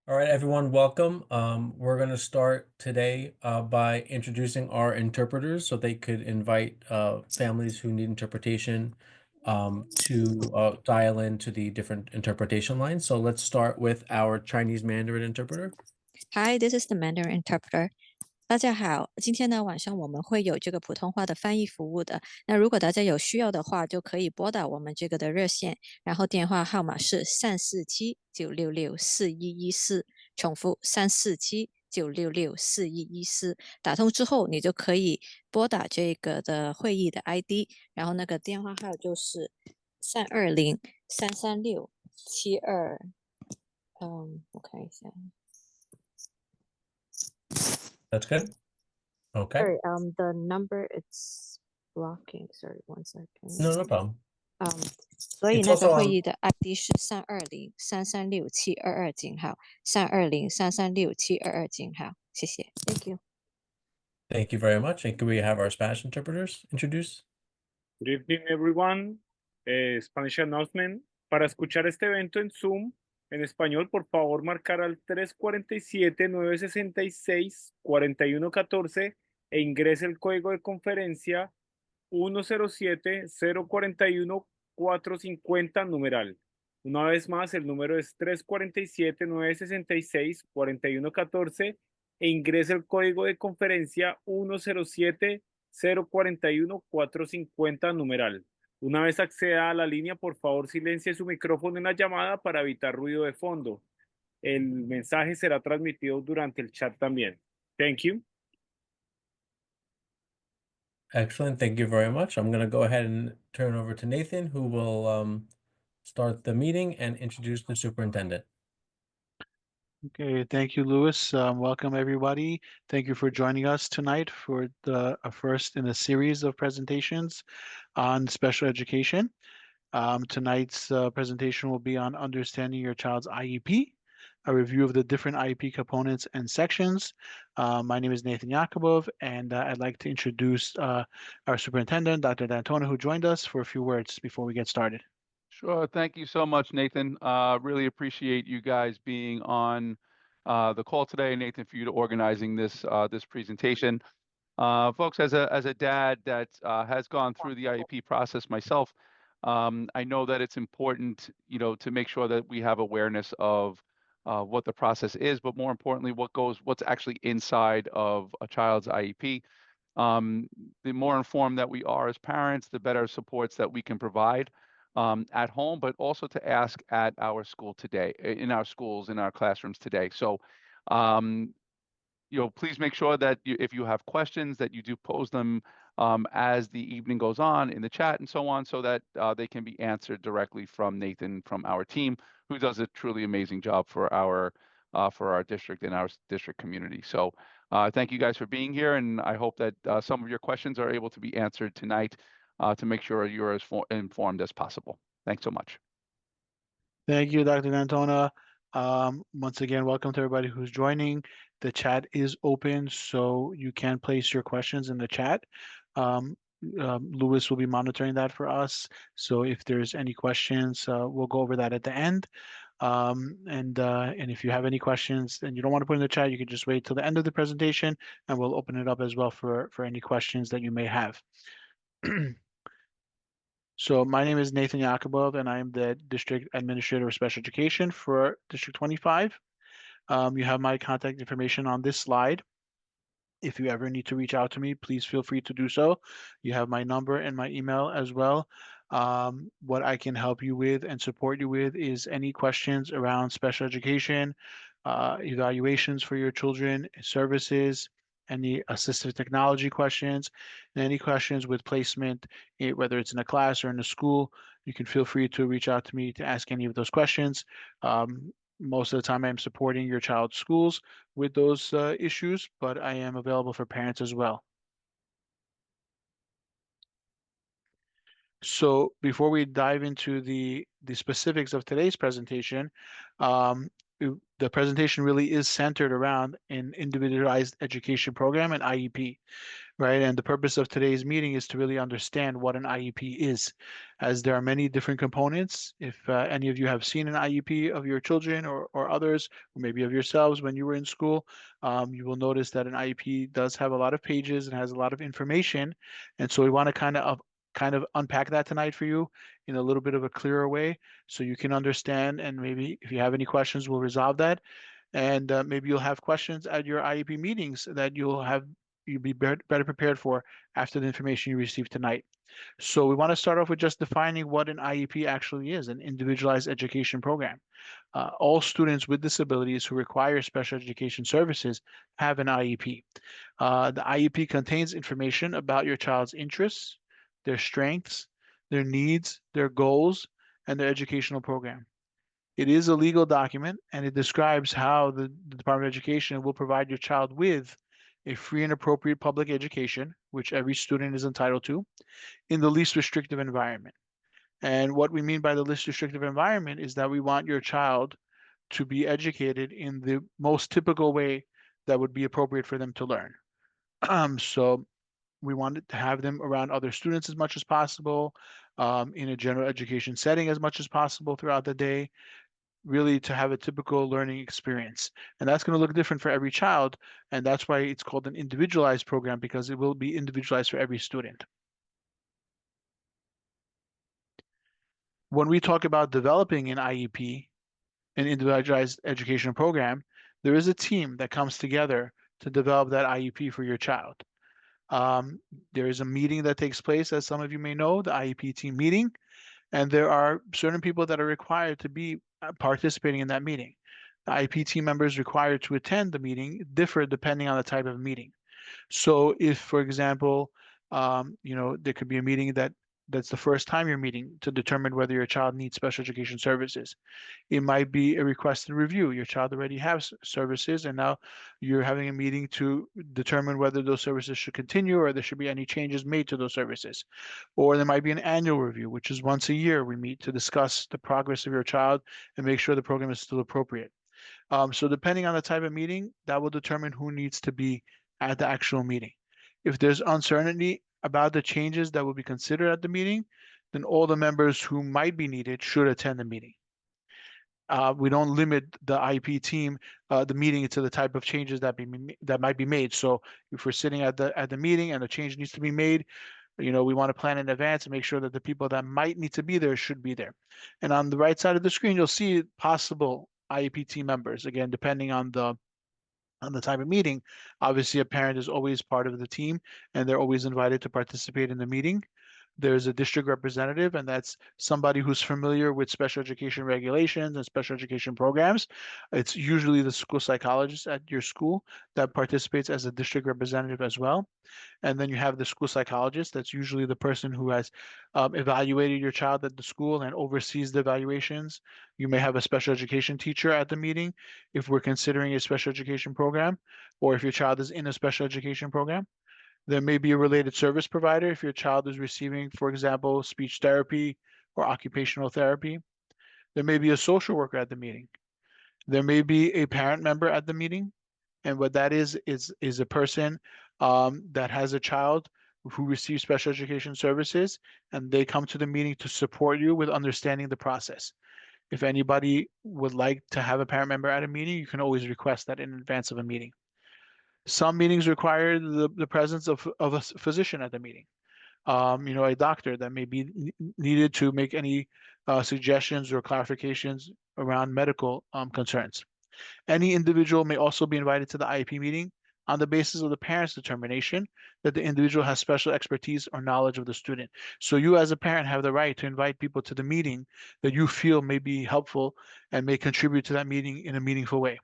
All right, everyone, welcome. We're going to start today by introducing our interpreters so they could invite families who need interpretation to dial into the different interpretation lines. So let's start with our Chinese Mandarin interpreter. Hi, this is the Mandarin interpreter. 大家好，今天呢晚上我们会有这个普通话的翻译服务的。那如果大家有需要的话，就可以拨打我们这个的热线，然后电话号码是347-966-4114，重复347-966-4114。打通之后，你就可以拨打这个的会议的 ID，然后那个电话号就是320-336-72。我看一下。That's good. Okay. Sorry, the number it's blocking. Sorry, one second. No problem. 所以 It's 那个 also 会议的 ID 是320-336-7222，320-336-7222，谢谢。Thank you. thank you very much. And can we have our Spanish interpreters introduced? Good evening, everyone. Spanish announcement. Para escuchar este evento en Zoom, en español, por favor, marcar al 347-966-4114 e ingrese el código de conferencia 107-041-450 numeral. Una vez más, el número es 347-966-4114 e ingrese el código de conferencia 107-041-450 numeral. Una vez acceda a la línea, por favor, silencie su micrófono en la llamada para evitar ruido de fondo. El mensaje será transmitido durante el chat también. Thank you. Excellent. Thank you very much. I'm going to go ahead and turn over to Nathan, who will start the meeting and introduce the superintendent. Okay, thank you, Louis. Welcome, everybody. Thank you for joining us tonight for the first in a series of presentations on special education. Tonight's presentation will be on understanding your child's IEP, a review of the different IEP components and sections. My name is Nathan Yakubov, and I'd like to introduce our superintendent, Dr. D'Antona, who joined us for a few words before we get started. Sure. Thank you so much, Nathan. Really appreciate you guys being on the call today, Nathan, for you to organizing this this presentation. Folks, as a dad that has gone through the IEP process myself, I know that it's important, to make sure that we have awareness of what the process is, but more importantly, what's actually inside of a child's IEP. The more informed that we are as parents, the better supports that we can provide at home, but also to ask at our school today, in our schools, in our classrooms today. So, please make sure that if you have questions, that you do pose them as the evening goes on in the chat and so on, so that they can be answered directly from Nathan, from our team, who does a truly amazing job for our district and our district community. So thank you guys for being here, and I hope that some of your questions are able to be answered tonight to make sure you're as informed as possible. Thanks so much. Thank you, Dr. D'Antona. Once again, welcome to everybody who's joining. The chat is open, so you can place your questions in the chat. Louis will be monitoring that for us. So if there's any questions, we'll go over that at the end. And if you have any questions and you don't want to put in the chat, you can just wait till the end of the presentation, and we'll open it up as well for any questions that you may have. So my name is Nathan Yakubov, and I'm the District Administrator of Special Education for District 25. You have my contact information on this slide. If you ever need to reach out to me, please feel free to do so. You have my number and my email as well. What I can help you with and support you with is any questions around special education, evaluations for your children, services, any assistive technology questions, and any questions with placement, whether it's in a class or in a school. You can feel free to reach out to me to ask any of those questions. Most of the time I'm supporting your child's schools with those issues, but I am available for parents as well. So before we dive into the specifics of today's presentation, the presentation really is centered around an individualized education program, an IEP. right? And the purpose of today's meeting is to really understand what an IEP is, as there are many different components. If any of you have seen an IEP of your children or others, or maybe of yourselves when you were in school, you will notice that an IEP does have a lot of pages and has a lot of information. And so we want to kind of unpack that tonight for you in a little bit of a clearer way so you can understand, and maybe if you have any questions, we'll resolve that. And maybe you'll have questions at your IEP meetings that you'll be better prepared for after the information you receive tonight. So we want to start off with just defining what an IEP actually is, an individualized education program. All students with disabilities who require special education services have an IEP. The IEP contains information about your child's interests, their strengths, their needs, their goals, and their educational program. It is a legal document, and it describes how the Department of Education will provide your child with a free and appropriate public education, which every student is entitled to, in the least restrictive environment. And what we mean by the least restrictive environment is that we want your child to be educated in the most typical way that would be appropriate for them to learn. So we wanted to have them around other students as much as possible, in a general education setting as much as possible throughout the day, really to have a typical learning experience. And that's going to look different for every child. And that's why it's called an individualized program, because it will be individualized for every student. When we talk about developing an IEP, an individualized education program, there is a team that comes together to develop that IEP for your child. There is a meeting that takes place, as some of you may know, the IEP team meeting, and there are certain people that are required to be participating in that meeting. The IEP team members required to attend the meeting differ depending on the type of meeting. So if, for example, there could be a meeting that's the first time you're meeting to determine whether your child needs special education services. It might be a requested review. Your child already has services, and now you're having a meeting to determine whether those services should continue or there should be any changes made to those services. Or there might be an annual review, which is once a year we meet to discuss the progress of your child and make sure the program is still appropriate. So depending on the type of meeting, that will determine who needs to be at the actual meeting. If there's uncertainty about the changes that will be considered at the meeting, then all the members who might be needed should attend the meeting. We don't limit the IEP team, the meeting, to the type of changes that might be made. So if we're sitting at the meeting and a change needs to be made, we want to plan in advance and make sure that the people that might need to be there should be there. And on the right side of the screen, you'll see possible IEP team members. Again, depending on the type of meeting, obviously a parent is always part of the team and they're always invited to participate in the meeting. There's a district representative, and that's somebody who's familiar with special education regulations and special education programs. It's usually the school psychologist at your school that participates as a district representative as well. And then you have the school psychologist. That's usually the person who has evaluated your child at the school and oversees the evaluations. You may have a special education teacher at the meeting if we're considering a special education program, or if your child is in a special education program. There may be a related service provider if your child is receiving, for example, speech therapy or occupational therapy. There may be a social worker at the meeting. There may be a parent member at the meeting. And what that is a person that has a child who receives special education services, and they come to the meeting to support you with understanding the process. If anybody would like to have a parent member at a meeting, you can always request that in advance of a meeting. Some meetings require the presence of a physician at the meeting. A doctor that may be needed to make any suggestions or clarifications around medical concerns. Any individual may also be invited to the IEP meeting on the basis of the parent's determination that the individual has special expertise or knowledge of the student. So you as a parent have the right to invite people to the meeting that you feel may be helpful and may contribute to that meeting in a meaningful way.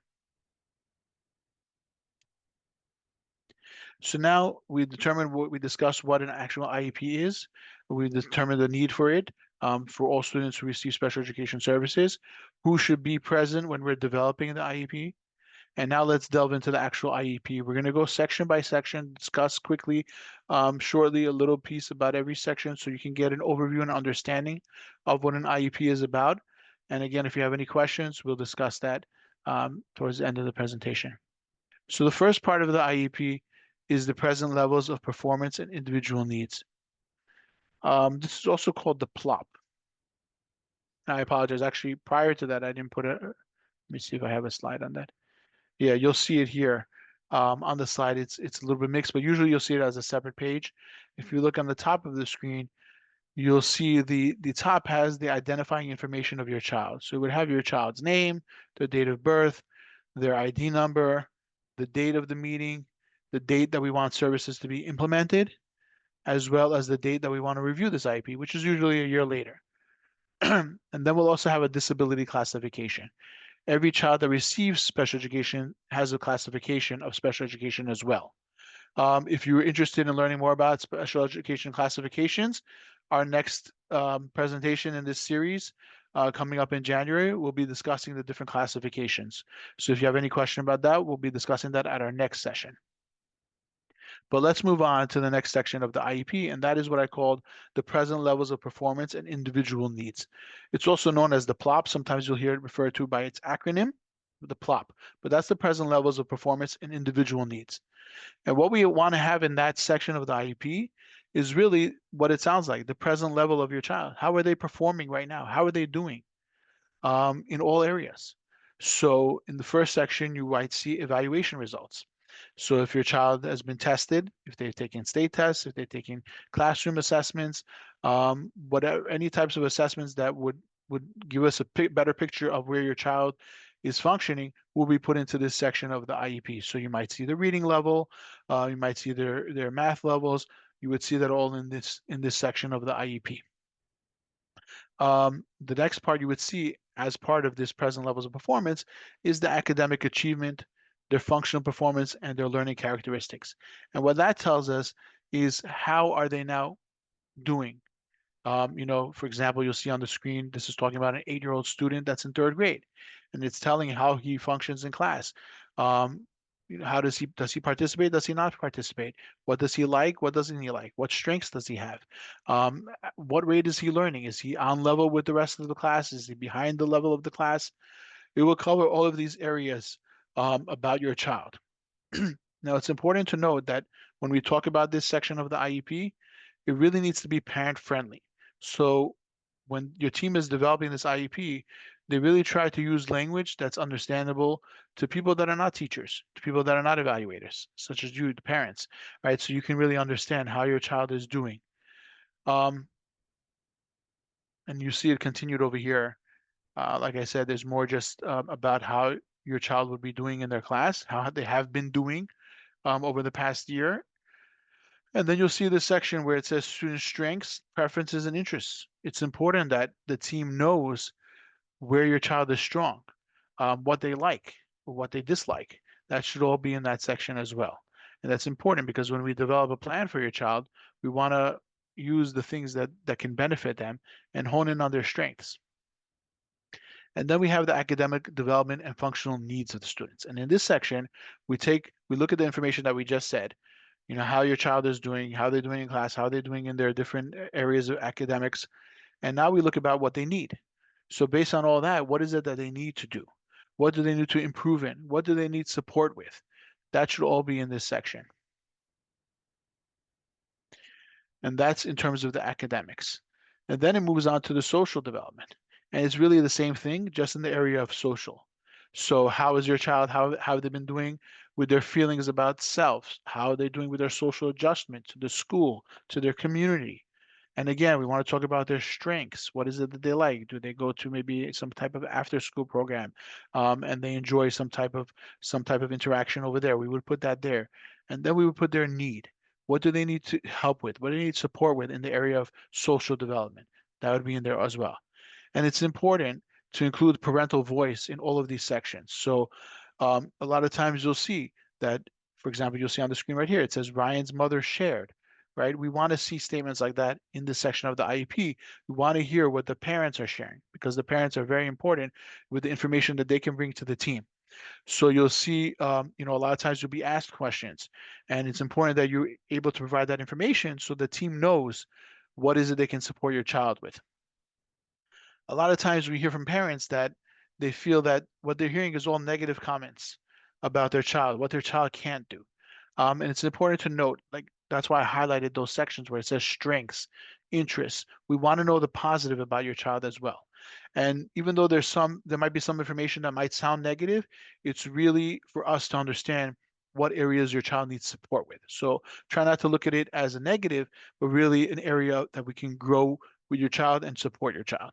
So now we discussed what an actual IEP is. We determined the need for it for all students who receive special education services, who should be present when we're developing the IEP. And now let's delve into the actual IEP. We're going to go section by section, discuss quickly, shortly, a little piece about every section so you can get an overview and understanding of what an IEP is about. And again, if you have any questions, we'll discuss that towards the end of the presentation. So the first part of the IEP is the present levels of performance and individual needs. This is also called the plop. I apologize. Actually, prior to that, I didn't put it. Let me see if I have a slide on that. Yeah, you'll see it here. On the slide, it's a little bit mixed, but usually you'll see it as a separate page. If you look on the top of the screen, you'll see the top has the identifying information of your child. So it would have your child's name, their date of birth, their ID number, the date of the meeting, the date that we want services to be implemented, as well as the date that we want to review this IEP, which is usually a year later. And then we'll also have a disability classification. Every child that receives special education has a classification of special education as well. If you're interested in learning more about special education classifications, our next presentation in this series coming up in January, we'll be discussing the different classifications. So if you have any question about that, we'll be discussing that at our next session. But let's move on to the next section of the IEP, and that is what I called the present levels of performance and individual needs. It's also known as the PLOP. Sometimes you'll hear it referred to by its acronym, the PLOP, but that's the present levels of performance and individual needs. And what we want to have in that section of the IEP is really what it sounds like, the present level of your child. How are they performing right now? How are they doing in all areas? So in the first section, you might see evaluation results. So if your child has been tested, if they've taken state tests, if they've taken classroom assessments, whatever, any types of assessments that would give us a better picture of where your child is functioning will be put into this section of the IEP. So you might see the reading level, you might see their math levels. You would see that all in this section of the IEP. The next part you would see as part of this present levels of performance is the academic achievement, their functional performance, and their learning characteristics. And what that tells us is how are they now doing? For example, you'll see on the screen, this is talking about an 8-year-old student that's in 3rd grade, and it's telling how he functions in class. How does he participate? Does he not participate? What does he like? What doesn't he like? What strengths does he have? What rate is he learning? Is he on level with the rest of the class? Is he behind the level of the class? It will cover all of these areas about your child. Now, it's important to note that when we talk about this section of the IEP, it really needs to be parent friendly. So when your team is developing this IEP, they really try to use language that's understandable to people that are not teachers, to people that are not evaluators, such as you, the parents, right? So you can really understand how your child is doing. And you see it continued over here. Like I said, there's more just about how your child would be doing in their class, how they have been doing over the past year. And then you'll see the section where it says student strengths, preferences, and interests. It's important that the team knows where your child is strong, what they like, or what they dislike. That should all be in that section as well. And that's important because when we develop a plan for your child, we want to use the things that can benefit them and hone in on their strengths. And then we have the academic development and functional needs of the students. And in this section, we look at the information that we just said, how your child is doing, how they're doing in class, how they're doing in their different areas of academics. And now we look about what they need. So based on all that, what is it that they need to do? What do they need to improve in? What do they need support with? That should all be in this section. And that's in terms of the academics. And then it moves on to the social development. And it's really the same thing, just in the area of social. So how is your child, how have they been doing with their feelings about self? How are they doing with their social adjustment to the school, to their community? And again, we want to talk about their strengths. What is it that they like? Do they go to maybe some type of after-school program, and they enjoy some type of interaction over there? We would put that there, and then we would put their need. What do they need to help with? What do they need support with in the area of social development? That would be in there as well. And it's important to include parental voice in all of these sections. So a lot of times you'll see that, for example, you'll see on the screen right here, it says Ryan's mother shared. Right? We want to see statements like that in this section of the IEP. We want to hear what the parents are sharing because the parents are very important with the information that they can bring to the team. So you'll see, a lot of times you'll be asked questions, and it's important that you're able to provide that information so the team knows what is it they can support your child with. A lot of times we hear from parents that they feel that what they're hearing is all negative comments about their child, what their child can't do. And it's important to note, like that's why I highlighted those sections where it says strengths, interests. We want to know the positive about your child as well. And even though there might be some information that might sound negative, it's really for us to understand what areas your child needs support with. So try not to look at it as a negative, but really an area that we can grow with your child and support your child.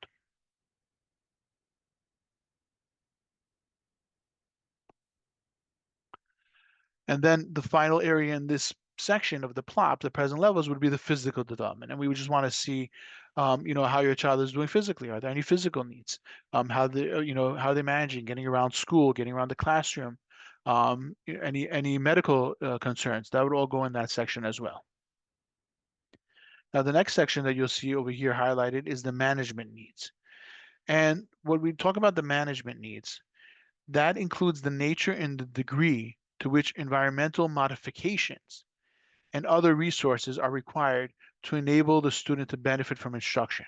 And then the final area in this section of the plot, the present levels, would be the physical development. And we would just want to see, how your child is doing physically. Are there any physical needs? How how are they managing, getting around school, getting around the classroom? Any medical concerns? That would all go in that section as well. Now, the next section that you'll see over here highlighted is the management needs. And when we talk about the management needs, that includes the nature and the degree to which environmental modifications and other resources are required to enable the student to benefit from instruction.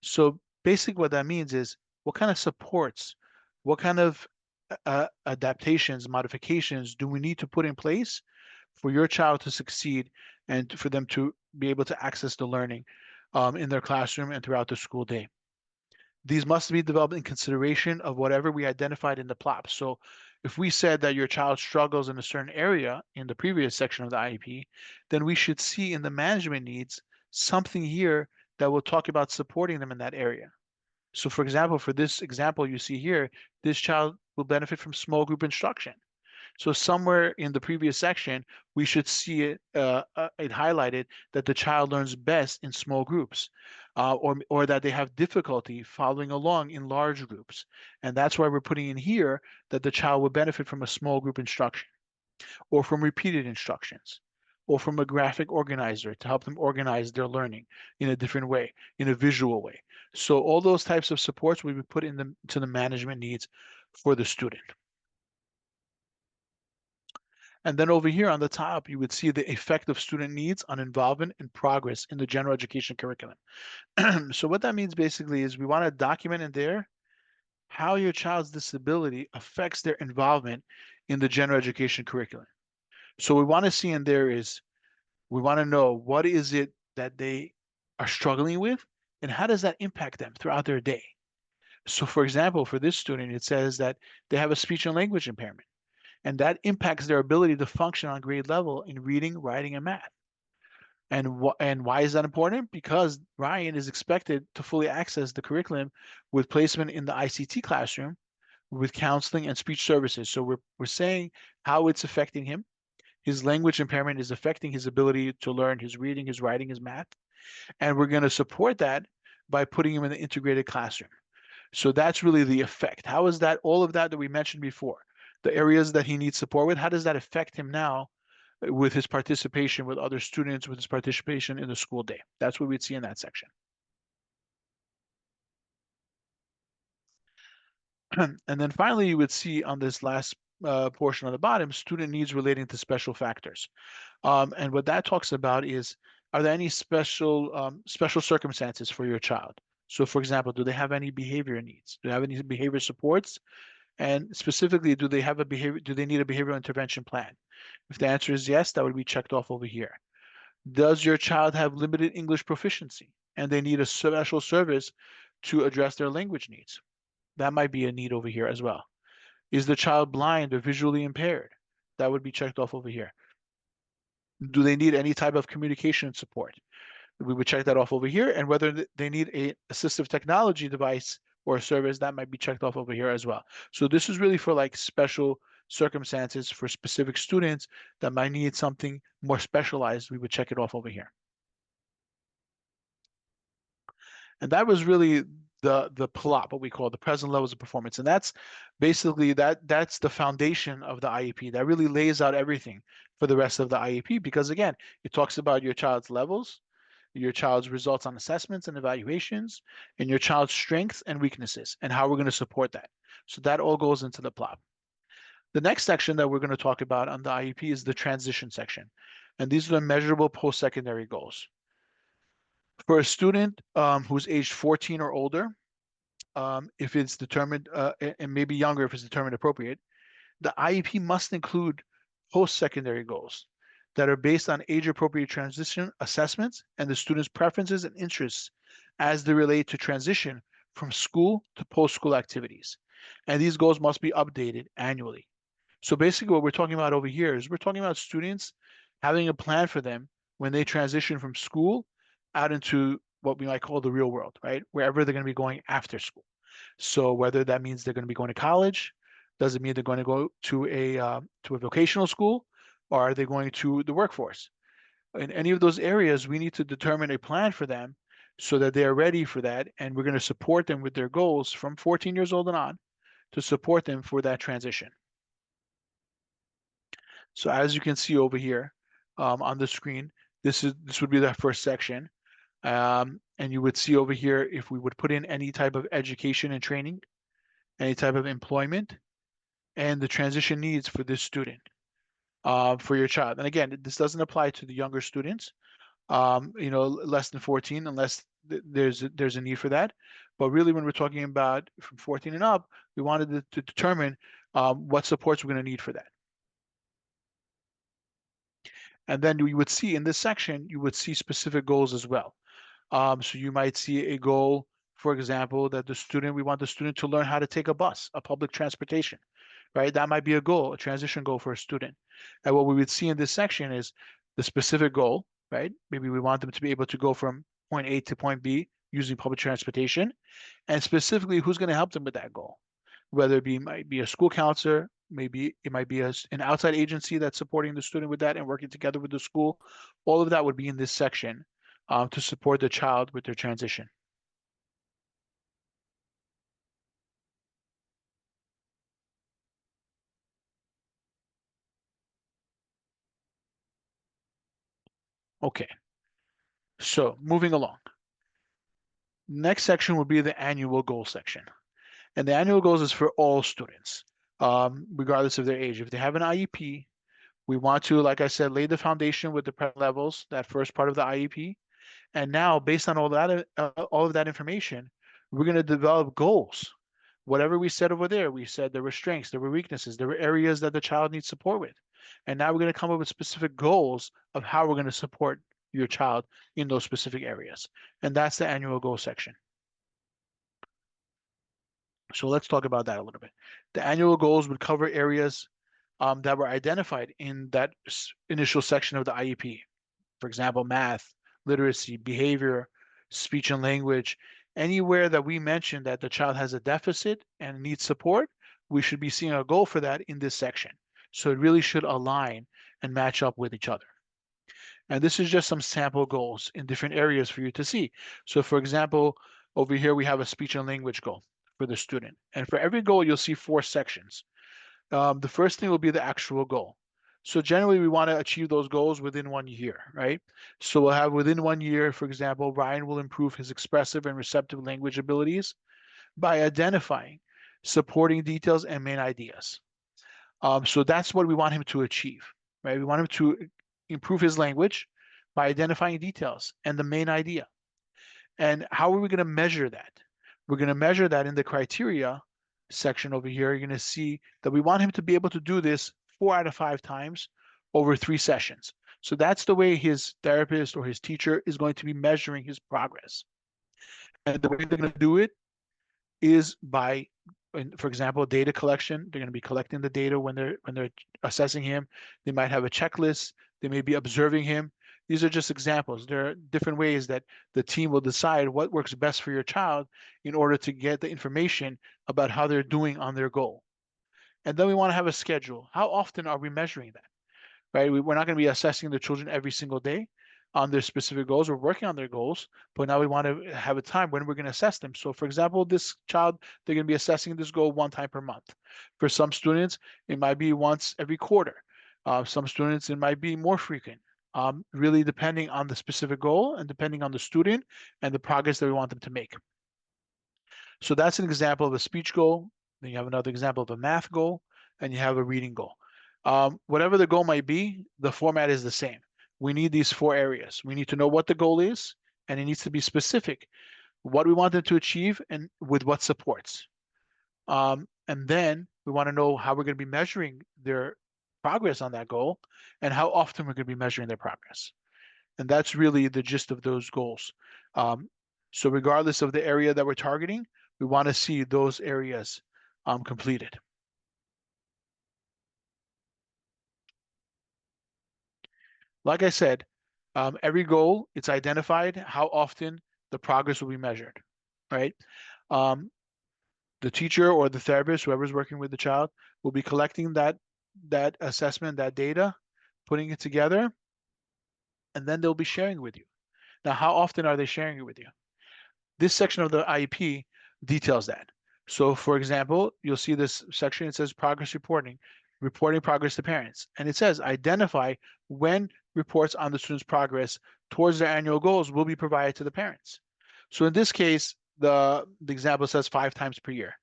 So basically what that means is what kind of supports, what kind of adaptations, modifications do we need to put in place for your child to succeed and for them to be able to access the learning in their classroom and throughout the school day. These must be developed in consideration of whatever we identified in the plot. So if we said that your child struggles in a certain area in the previous section of the IEP, then we should see in the management needs something here that will talk about supporting them in that area. So for example, for this example you see here, this child will benefit from small group instruction. So somewhere in the previous section, we should see it highlighted that the child learns best in small groups, or that they have difficulty following along in large groups. And that's why we're putting in here that the child will benefit from a small group instruction, or from repeated instructions, or from a graphic organizer to help them organize their learning in a different way, in a visual way. So all those types of supports will be put to the management needs for the student. And then over here on the top, you would see the effect of student needs on involvement and progress in the general education curriculum. So what that means basically is we want to document in there how your child's disability affects their involvement in the general education curriculum. So we want to see in there is we want to know what is it that they are struggling with and how does that impact them throughout their day. So for example, for this student, it says that they have a speech and language impairment, and that impacts their ability to function on grade level in reading, writing, and math. And why is that important? Because Ryan is expected to fully access the curriculum with placement in the ICT classroom with counseling and speech services. So we're saying how it's affecting him. His language impairment is affecting his ability to learn his reading, his writing, his math. And we're going to support that by putting him in the integrated classroom. So that's really the effect. How is that, all of that we mentioned before, the areas that he needs support with, how does that affect him now with his participation with other students, with his participation in the school day? That's what we'd see in that section. And then finally, you would see on this last portion on the bottom, student needs relating to special factors. And what that talks about is, are there any special circumstances for your child? So for example, do they have any behavior needs? Do they have any behavior supports? And specifically, do they need a behavioral intervention plan? If the answer is yes, that would be checked off over here. Does your child have limited English proficiency and they need a special service to address their language needs? That might be a need over here as well. Is the child blind or visually impaired? That would be checked off over here. Do they need any type of communication support? We would check that off over here. And whether they need an assistive technology device or a service, that might be checked off over here as well. So this is really for like special circumstances for specific students that might need something more specialized. We would check it off over here. And that was really the PLOP, what we call the present levels of performance. And that's basically that's the foundation of the IEP. That really lays out everything for the rest of the IEP, because again, it talks about your child's levels, your child's results on assessments and evaluations, and your child's strengths and weaknesses, and how we're going to support that. So that all goes into the plot. The next section that we're going to talk about on the IEP is the transition section. And these are the measurable post-secondary goals. For a student who's aged 14 or older, if it's determined, and maybe younger if it's determined appropriate, the IEP must include post-secondary goals. that are based on age-appropriate transition assessments and the student's preferences and interests as they relate to transition from school to post-school activities. And these goals must be updated annually. So basically what we're talking about over here is we're talking about students having a plan for them when they transition from school out into what we might call the real world, right? Wherever they're going to be going after school. So whether that means they're going to be going to college, does it mean they're going to go to a vocational school, or are they going to the workforce? In any of those areas, we need to determine a plan for them so that they are ready for that, and we're going to support them with their goals from 14 years old and on to support them for that transition. So as you can see over here on the screen, this would be the first section. And you would see over here if we would put in any type of education and training, any type of employment, and the transition needs for this student, for your child. And again, this doesn't apply to the younger students, less than 14, unless there's a need for that. But really, when we're talking about from 14 and up, we wanted to determine what supports we're going to need for that. And then you would see in this section, you would see specific goals as well. So you might see a goal, for example, that we want the student to learn how to take a bus, a public transportation, right? That might be a goal, a transition goal for a student. And what we would see in this section is the specific goal, right? Maybe we want them to be able to go from point A to point B using public transportation, and specifically who's going to help them with that goal, whether it might be a school counselor, maybe it might be an outside agency that's supporting the student with that and working together with the school. All of that would be in this section to support the child with their transition. Okay, so moving along. Next section will be the annual goal section. And the annual goals is for all students, regardless of their age. If they have an IEP, we want to, like I said, lay the foundation with the prep levels, that first part of the IEP. And now, based on all of that information, we're going to develop goals. Whatever we said over there, we said there were strengths, there were weaknesses, there were areas that the child needs support with. And now we're going to come up with specific goals of how we're going to support your child in those specific areas. And that's the annual goal section. So let's talk about that a little bit. The annual goals would cover areas that were identified in that initial section of the IEP. For example, math, literacy, behavior, speech and language. Anywhere that we mentioned that the child has a deficit and needs support, we should be seeing a goal for that in this section. So it really should align and match up with each other. And this is just some sample goals in different areas for you to see. So for example, over here we have a speech and language goal for the student. And for every goal, you'll see 4 sections. The first thing will be the actual goal. So generally, we want to achieve those goals within 1 year, right? So we'll have within 1 year, for example, Ryan will improve his expressive and receptive language abilities by identifying supporting details and main ideas. So that's what we want him to achieve, right? We want him to improve his language by identifying details and the main idea. And how are we going to measure that? We're going to measure that in the criteria section over here. You're going to see that we want him to be able to do this 4 out of 5 times over 3 sessions. So that's the way his therapist or his teacher is going to be measuring his progress. And the way they're going to do it is by, for example, data collection. They're going to be collecting the data when they're assessing him. They might have a checklist. They may be observing him. These are just examples. There are different ways that the team will decide what works best for your child in order to get the information about how they're doing on their goal. And then we want to have a schedule. How often are we measuring that? Right? We're not going to be assessing the children every single day on their specific goals. We're working on their goals, but now we want to have a time when we're going to assess them. So for example, this child, they're going to be assessing this goal 1 time per month. For some students, it might be once every quarter. Some students, it might be more frequent. Really depending on the specific goal and depending on the student and the progress that we want them to make. So that's an example of a speech goal. Then you have another example of a math goal, and you have a reading goal. Whatever the goal might be, the format is the same. We need these 4 areas. We need to know what the goal is, and it needs to be specific, what we want them to achieve and with what supports. And then we want to know how we're going to be measuring their progress on that goal and how often we're going to be measuring their progress. And that's really the gist of those goals. So regardless of the area that we're targeting, we want to see those areas completed. Like I said, every goal, it's identified how often the progress will be measured, right? The teacher or the therapist, whoever's working with the child, will be collecting that assessment, that data, putting it together, and then they'll be sharing it with you. Now, how often are they sharing it with you? This section of the IEP details that. So for example, you'll see this section, it says progress reporting progress to parents. And it says identify when reports on the student's progress towards their annual goals will be provided to the parents. So in this case, the example says 5 times per year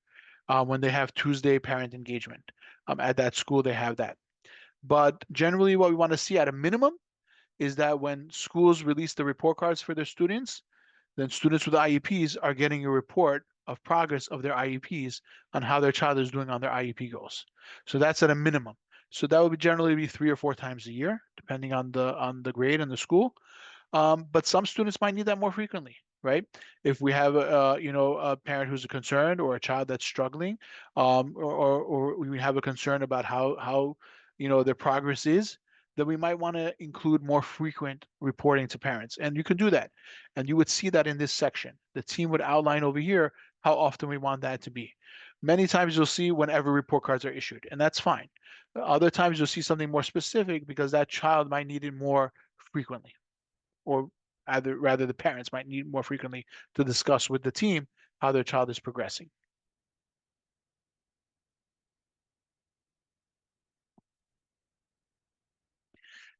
when they have Tuesday parent engagement. At that school, they have that. But generally what we want to see at a minimum is that when schools release the report cards for their students, then students with IEPs are getting a report of progress of their IEPs on how their child is doing on their IEP goals. So that's at a minimum. So that would generally be 3 or 4 times a year, depending on the grade and the school. But some students might need that more frequently, right? If we have a parent who's concerned or a child that's struggling, or we have a concern about how their progress is, then we might want to include more frequent reporting to parents. And you can do that. And you would see that in this section. The team would outline over here how often we want that to be. Many times you'll see whenever report cards are issued, and that's fine. Other times you'll see something more specific because that child might need it more frequently, or rather the parents might need more frequently to discuss with the team how their child is progressing.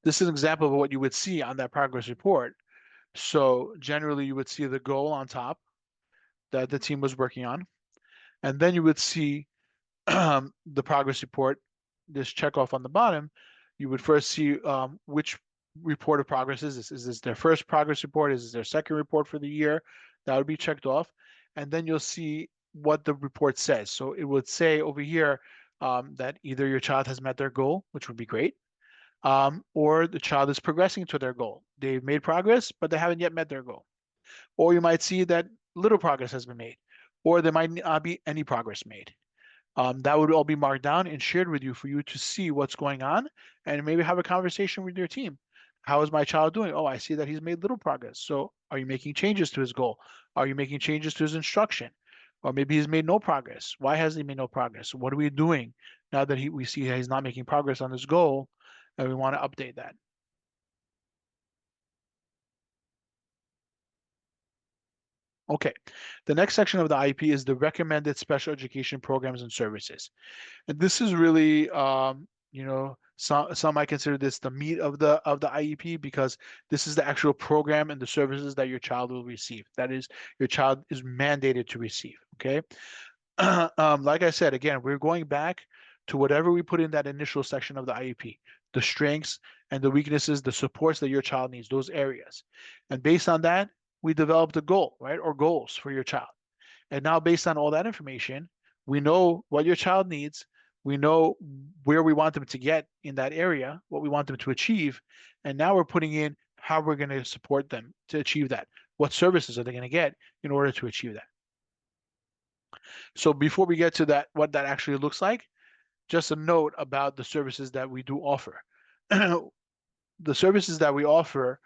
This is an example of what you would see on that progress report. So generally you would see the goal on top that the team was working on. And then you would see the progress report, this checkoff on the bottom. You would first see which report of progress is this. Is this their first progress report? Is this their second report for the year? That would be checked off. And then you'll see what the report says. So it would say over here that either your child has met their goal, which would be great, or the child is progressing to their goal. They've made progress, but they haven't yet met their goal. Or you might see that little progress has been made, or there might not be any progress made. That would all be marked down and shared with you for you to see what's going on and maybe have a conversation with your team. How is my child doing? Oh, I see that he's made little progress. So are you making changes to his goal? Are you making changes to his instruction? Or maybe he's made no progress. Why has he made no progress? What are we doing now that we see that he's not making progress on his goal, and we want to update that? Okay, the next section of the IEP is the recommended special education programs and services. And this is really, some might consider this the meat of the IEP, because this is the actual program and the services that your child will receive. That is, your child is mandated to receive, okay? Like I said, again, we're going back to whatever we put in that initial section of the IEP, the strengths and the weaknesses, the supports that your child needs, those areas. And based on that, we developed a goal, right? Or goals for your child. And now based on all that information, we know what your child needs. We know where we want them to get in that area, what we want them to achieve. And now we're putting in how we're going to support them to achieve that. What services are they going to get in order to achieve that? So before we get to that, what that actually looks like, just a note about the services that we do offer. The services that we offer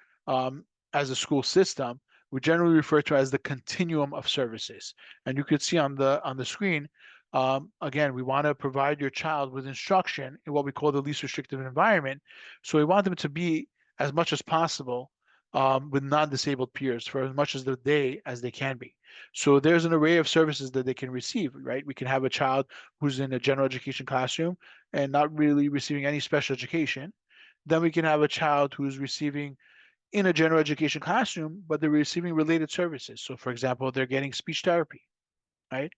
as a school system, we generally refer to as the continuum of services. And you could see on the screen, again, we want to provide your child with instruction in what we call the least restrictive environment. So we want them to be as much as possible with non-disabled peers for as much as the day as they can be. So there's an array of services that they can receive, right? We can have a child who's in a general education classroom and not really receiving any special education. Then we can have a child who's receiving in a general education classroom, but they're receiving related services. So for example, they're getting speech therapy, right?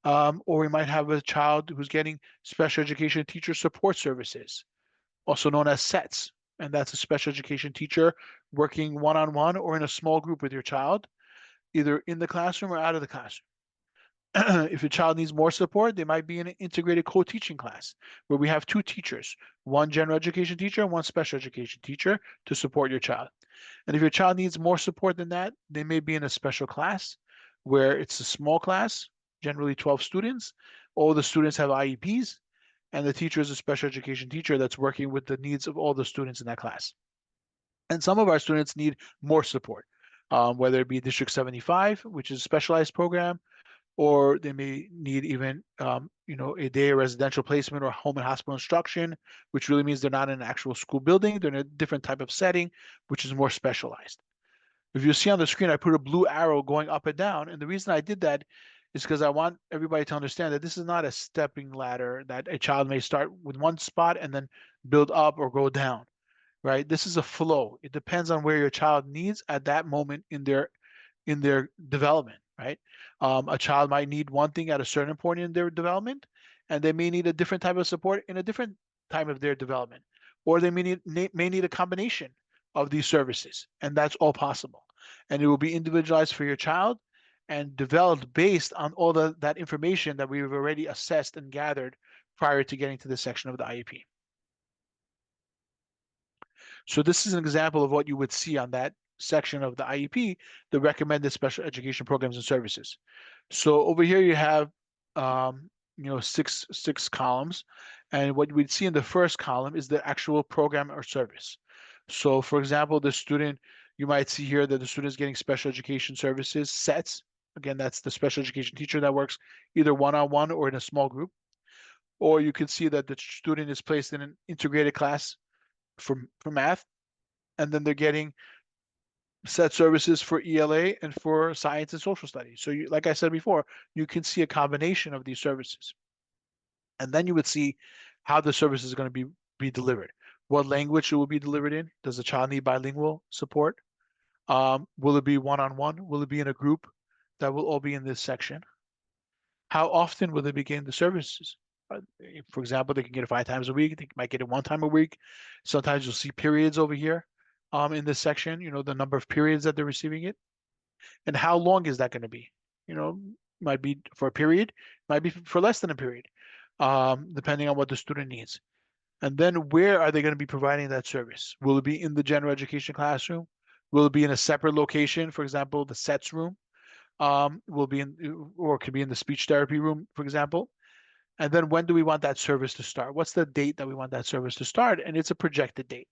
Or we might have a child who's getting special education teacher support services, also known as SETS. And that's a special education teacher working one-on-one or in a small group with your child, either in the classroom or out of the classroom. If your child needs more support, they might be in an integrated co-teaching class where we have 2 teachers, one general education teacher and one special education teacher to support your child. And if your child needs more support than that, they may be in a special class where it's a small class, generally 12 students. All the students have IEPs, and the teacher is a special education teacher that's working with the needs of all the students in that class. And some of our students need more support, whether it be District 75, which is a specialized program, or they may need even a day of residential placement or home and hospital instruction, which really means they're not in an actual school building, they're in a different type of setting, which is more specialized. If you see on the screen, I put a blue arrow going up and down, and the reason I did that is because I want everybody to understand that this is not a stepping ladder that a child may start with one spot and then build up or go down, right? This is a flow. It depends on where your child needs at that moment in their development, right? A child might need one thing at a certain point in their development, and they may need a different type of support in a different time of their development, or they may need a combination of these services, and that's all possible. And it will be individualized for your child and developed based on all that information that we've already assessed and gathered prior to getting to this section of the IEP. So this is an example of what you would see on that section of the IEP, the recommended special education programs and services. So over here you have six columns, and what we'd see in the first column is the actual program or service. So for example, the student, you might see here that the student is getting special education services sets. Again, that's the special education teacher that works either one-on-one or in a small group. Or you can see that the student is placed in an integrated class for math, and then they're getting set services for ELA and for science and social studies. So like I said before, you can see a combination of these services. And then you would see how the service is going to be delivered. What language it will be delivered in? Does the child need bilingual support? Will it be one-on-one? Will it be in a group? That will all be in this section. How often will they be getting the services? For example, they can get it 5 times a week. They might get it 1 time a week. Sometimes you'll see periods over here in this section, the number of periods that they're receiving it. And how long is that going to be? Might be for a period, might be for less than a period, depending on what the student needs. And then where are they going to be providing that service? Will it be in the general education classroom? Will it be in a separate location? For example, the SETS room will be or could be in the speech therapy room, for example. And then when do we want that service to start? What's the date that we want that service to start? And it's a projected date.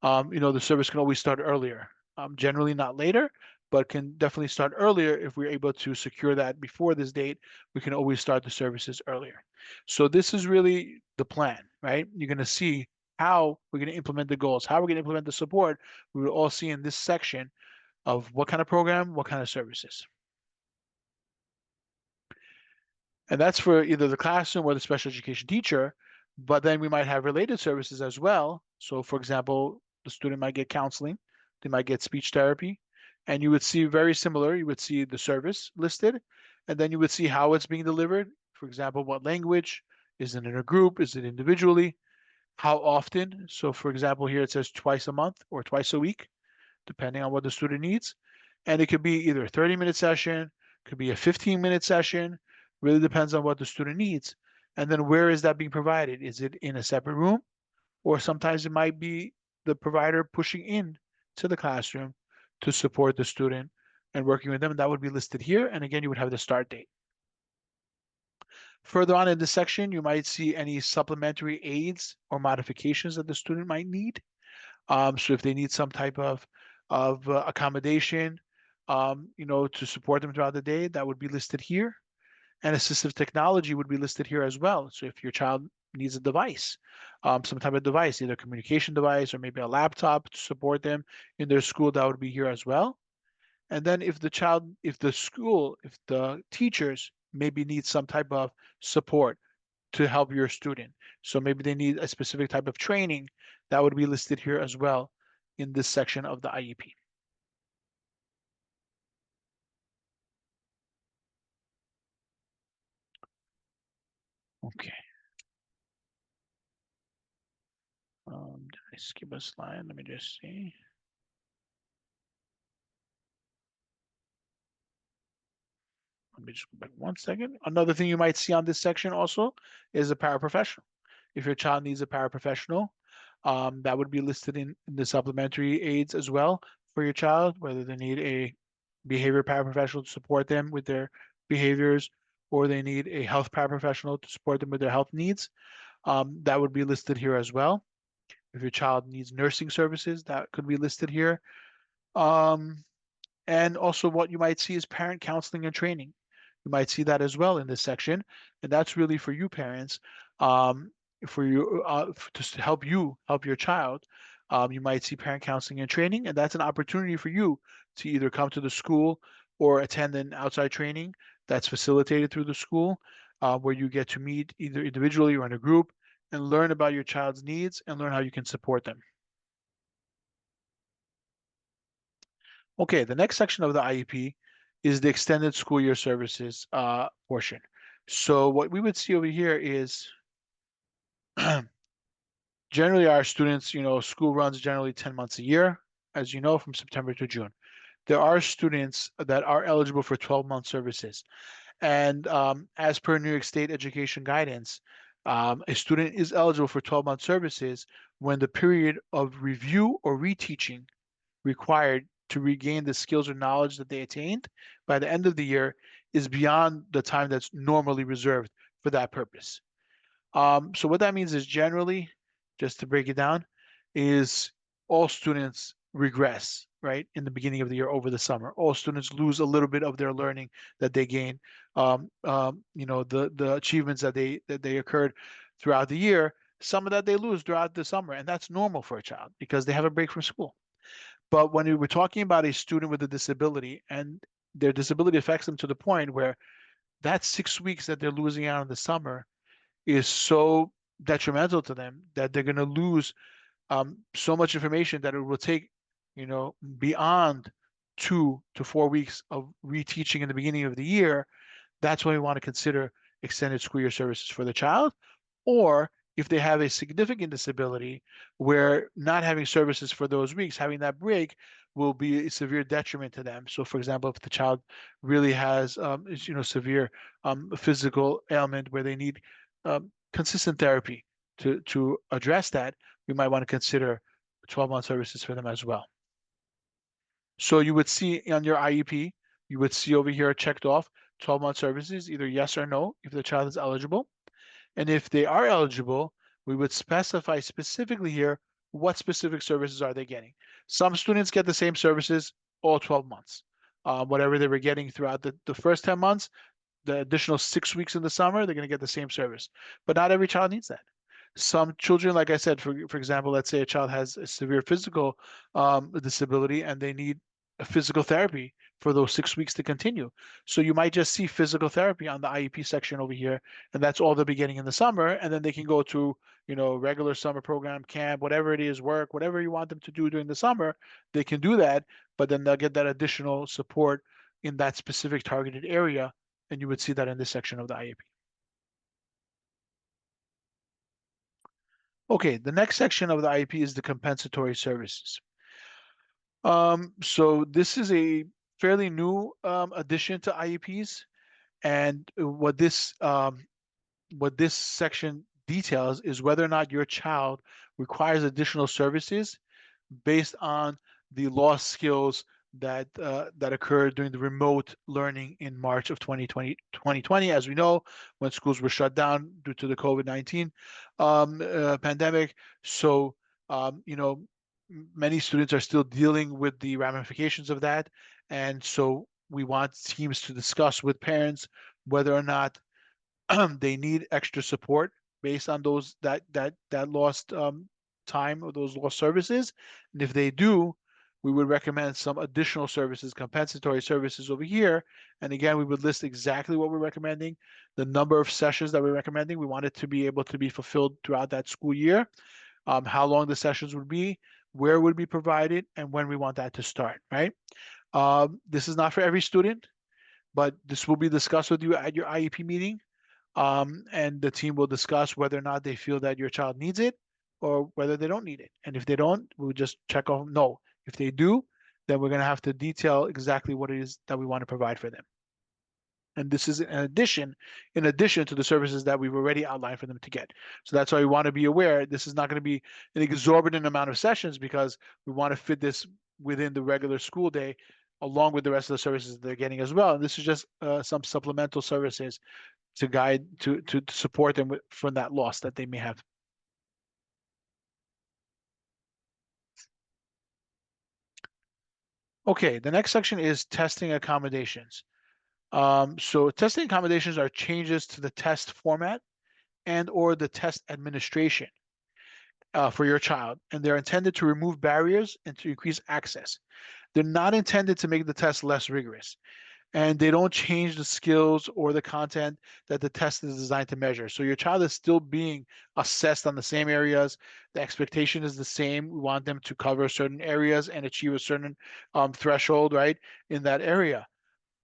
The service can always start earlier, generally not later, but can definitely start earlier. If we're able to secure that before this date, we can always start the services earlier. So this is really the plan, right? You're going to see how we're going to implement the goals, how we're going to implement the support. We will all see in this section of what kind of program, what kind of services. And that's for either the classroom or the special education teacher, but then we might have related services as well. So for example, the student might get counseling, they might get speech therapy, and you would see very similar, you would see the service listed, and then you would see how it's being delivered. For example, what language, is it in a group, is it individually, how often? So for example, here it says twice a month or twice a week, depending on what the student needs. And it could be either a 30-minute session, could be a 15-minute session, really depends on what the student needs. And then where is that being provided? Is it in a separate room? Or sometimes it might be the provider pushing in to the classroom to support the student and working with them. And that would be listed here. And again, you would have the start date. Further on in this section, you might see any supplementary aids or modifications that the student might need. So if they need some type of accommodation, to support them throughout the day, that would be listed here. And assistive technology would be listed here as well. So if your child needs a device, some type of device, either a communication device or maybe a laptop to support them in their school, that would be here as well. And then if the teachers maybe need some type of support to help your student. So maybe they need a specific type of training, that would be listed here as well in this section of the IEP. Okay. Did I skip a slide? Let me just see. let me just go back 1 second. Another thing you might see on this section also is a paraprofessional. If your child needs a paraprofessional, that would be listed in the supplementary aids as well for your child, whether they need a behavior paraprofessional to support them with their behaviors, or they need a health paraprofessional to support them with their health needs. That would be listed here as well. If your child needs nursing services, that could be listed here. And also what you might see is parent counseling and training. You might see that as well in this section, and that's really for you parents, for you to help help your child. You might see parent counseling and training, and that's an opportunity for you to either come to the school or attend an outside training that's facilitated through the school, where you get to meet either individually or in a group and learn about your child's needs and learn how you can support them. Okay, the next section of the IEP is the extended school year services portion. So what we would see over here is generally our students, school runs generally 10 months a year, as you know, from September to June. There are students that are eligible for 12-month services. And as per New York State education guidance, a student is eligible for 12-month services when the period of review or reteaching required to regain the skills or knowledge that they attained by the end of the year is beyond the time that's normally reserved for that purpose. So what that means is generally, just to break it down, is all students regress, right, in the beginning of the year over the summer. All students lose a little bit of their learning that they gain. The achievements that they occurred throughout the year, some of that they lose throughout the summer, and that's normal for a child because they have a break from school. But when we were talking about a student with a disability and their disability affects them to the point where that 6 weeks that they're losing out in the summer is so detrimental to them that they're going to lose so much information that it will take, beyond 2 to 4 weeks of reteaching in the beginning of the year. That's when we want to consider extended school year services for the child, or if they have a significant disability where not having services for those weeks, having that break will be a severe detriment to them. So for example, if the child really has severe physical ailment where they need consistent therapy to address that, we might want to consider 12-month services for them as well. So you would see on your IEP, you would see over here checked off 12-month services, either yes or no, if the child is eligible. And if they are eligible, we would specify specifically here what specific services are they getting. Some students get the same services all 12 months. Whatever they were getting throughout the first 10 months, the additional 6 weeks in the summer, they're going to get the same service. But not every child needs that. Some children, like I said, for example, let's say a child has a severe physical disability and they need a physical therapy for those 6 weeks to continue. So you might just see physical therapy on the IEP section over here, and that's all they'll be getting in the summer. And then they can go to, regular summer program, camp, whatever it is, work, whatever you want them to do during the summer, they can do that. But then they'll get that additional support in that specific targeted area. And you would see that in this section of the IEP. Okay, the next section of the IEP is the compensatory services. So this is a fairly new addition to IEPs, and what this section details is whether or not your child requires additional services based on the lost skills that occurred during the remote learning in March of 2020, as we know, when schools were shut down due to the COVID-19 pandemic. So, many students are still dealing with the ramifications of that. And so we want teams to discuss with parents whether or not they need extra support based on that lost time or those lost services. And if they do, we would recommend some additional services, compensatory services over here. And again, we would list exactly what we're recommending, the number of sessions that we're recommending. We want it to be able to be fulfilled throughout that school year, how long the sessions would be, where it would be provided, and when we want that to start, right? This is not for every student, but this will be discussed with you at your IEP meeting. And the team will discuss whether or not they feel that your child needs it or whether they don't need it. And if they don't, we'll just check off no. If they do, then we're going to have to detail exactly what it is that we want to provide for them. And this is in addition to the services that we've already outlined for them to get. So that's why we want to be aware this is not going to be an exorbitant amount of sessions, because we want to fit this within the regular school day along with the rest of the services they're getting as well. And this is just some supplemental services to support them from that loss that they may have. Okay, the next section is testing accommodations. So testing accommodations are changes to the test format and or the test administration for your child, and they're intended to remove barriers and to increase access. They're not intended to make the test less rigorous, and they don't change the skills or the content that the test is designed to measure. So your child is still being assessed on the same areas. The expectation is the same. We want them to cover certain areas and achieve a certain threshold, right, in that area.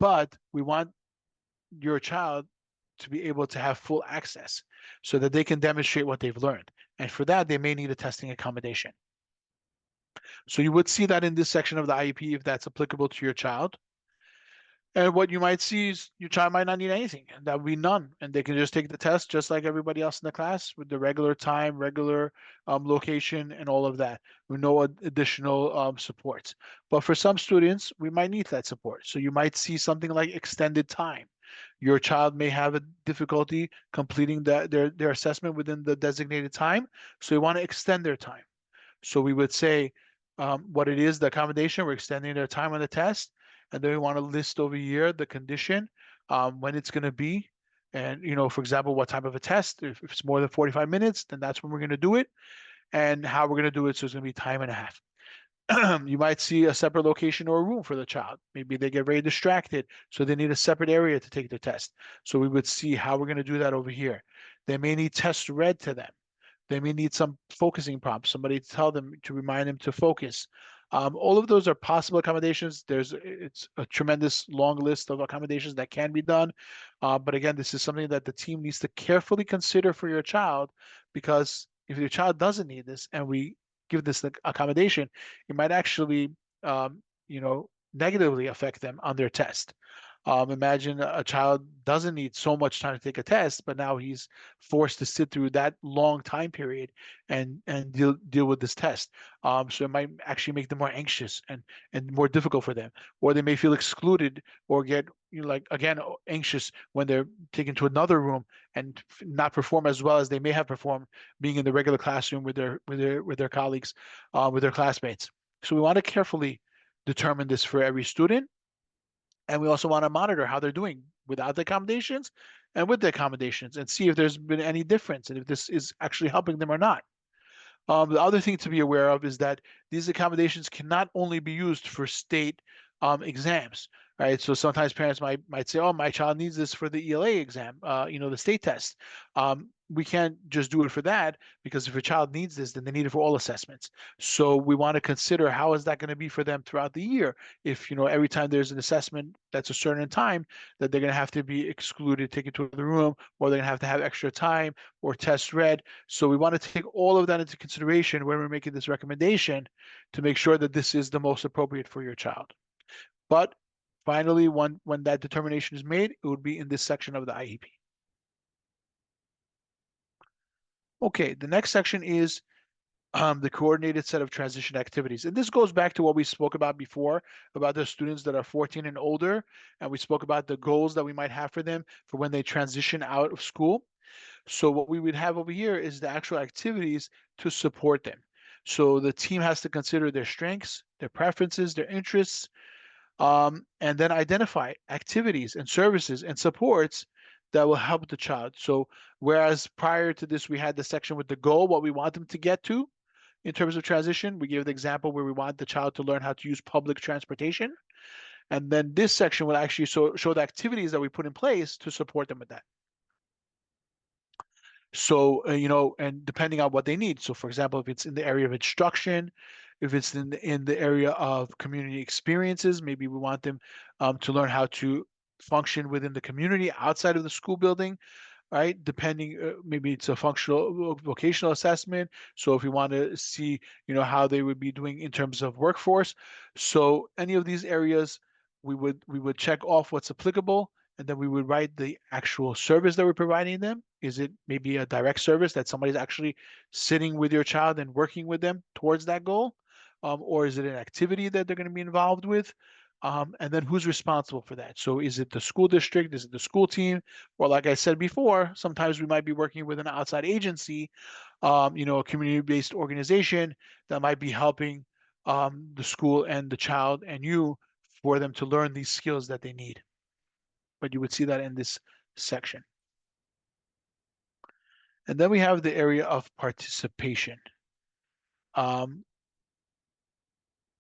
But we want your child to be able to have full access so that they can demonstrate what they've learned. And for that, they may need a testing accommodation. So you would see that in this section of the IEP if that's applicable to your child. And what you might see is your child might not need anything, and that would be none. And they can just take the test just like everybody else in the class with the regular time, regular location, and all of that, with no additional supports. But for some students, we might need that support. So you might see something like extended time. Your child may have a difficulty completing their assessment within the designated time, so you want to extend their time. So we would say what it is, the accommodation, we're extending their time on the test, and then we want to list over here the condition, when it's going to be, and for example, what type of a test. If it's more than 45 minutes, then that's when we're going to do it, and how we're going to do it. So it's going to be time and a half. You might see a separate location or a room for the child. Maybe they get very distracted, so they need a separate area to take the test. So we would see how we're going to do that over here. They may need tests read to them. They may need some focusing prompts, somebody to tell them, to remind them to focus. All of those are possible accommodations. It's a tremendous long list of accommodations that can be done. But again, this is something that the team needs to carefully consider for your child, because if your child doesn't need this and we give this accommodation, it might actually, negatively affect them on their test. Imagine a child doesn't need so much time to take a test, but now he's forced to sit through that long time period and deal with this test. So it might actually make them more anxious and more difficult for them, or they may feel excluded or get anxious when they're taken to another room and not perform as well as they may have performed being in the regular classroom with their colleagues, with their classmates. So we want to carefully determine this for every student. And we also want to monitor how they're doing without the accommodations and with the accommodations, and see if there's been any difference and if this is actually helping them or not. The other thing to be aware of is that these accommodations cannot only be used for state exams, right? So sometimes parents might say, "Oh, my child needs this for the ELA exam, the state test." We can't just do it for that, because if your child needs this, then they need it for all assessments. So we want to consider how is that going to be for them throughout the year. If every time there's an assessment that's a certain time, that they're going to have to be excluded, taken to the room, or they're going to have extra time or tests read. So we want to take all of that into consideration when we're making this recommendation to make sure that this is the most appropriate for your child. But finally, when that determination is made, it would be in this section of the IEP. Okay, the next section is the coordinated set of transition activities. And this goes back to what we spoke about before, about the students that are 14 and older. And we spoke about the goals that we might have for them for when they transition out of school. So what we would have over here is the actual activities to support them. So the team has to consider their strengths, their preferences, their interests, and then identify activities and services and supports that will help the child. So whereas prior to this, we had the section with the goal, what we want them to get to in terms of transition, we gave the example where we want the child to learn how to use public transportation. And then this section will actually show the activities that we put in place to support them with that. So, and depending on what they need. So for example, if it's in the area of instruction, if it's in the area of community experiences, maybe we want them to learn how to function within the community outside of the school building, right? Depending, maybe it's a functional vocational assessment. So if we want to see, how they would be doing in terms of workforce. So any of these areas, we would check off what's applicable and then we would write the actual service that we're providing them. Is it maybe a direct service that somebody's actually sitting with your child and working with them towards that goal? Or is it an activity that they're going to be involved with? And then who's responsible for that? So is it the school district? Is it the school team? Or like I said before, sometimes we might be working with an outside agency, a community-based organization that might be helping the school and the child and you for them to learn these skills that they need. But you would see that in this section. And then we have the area of participation.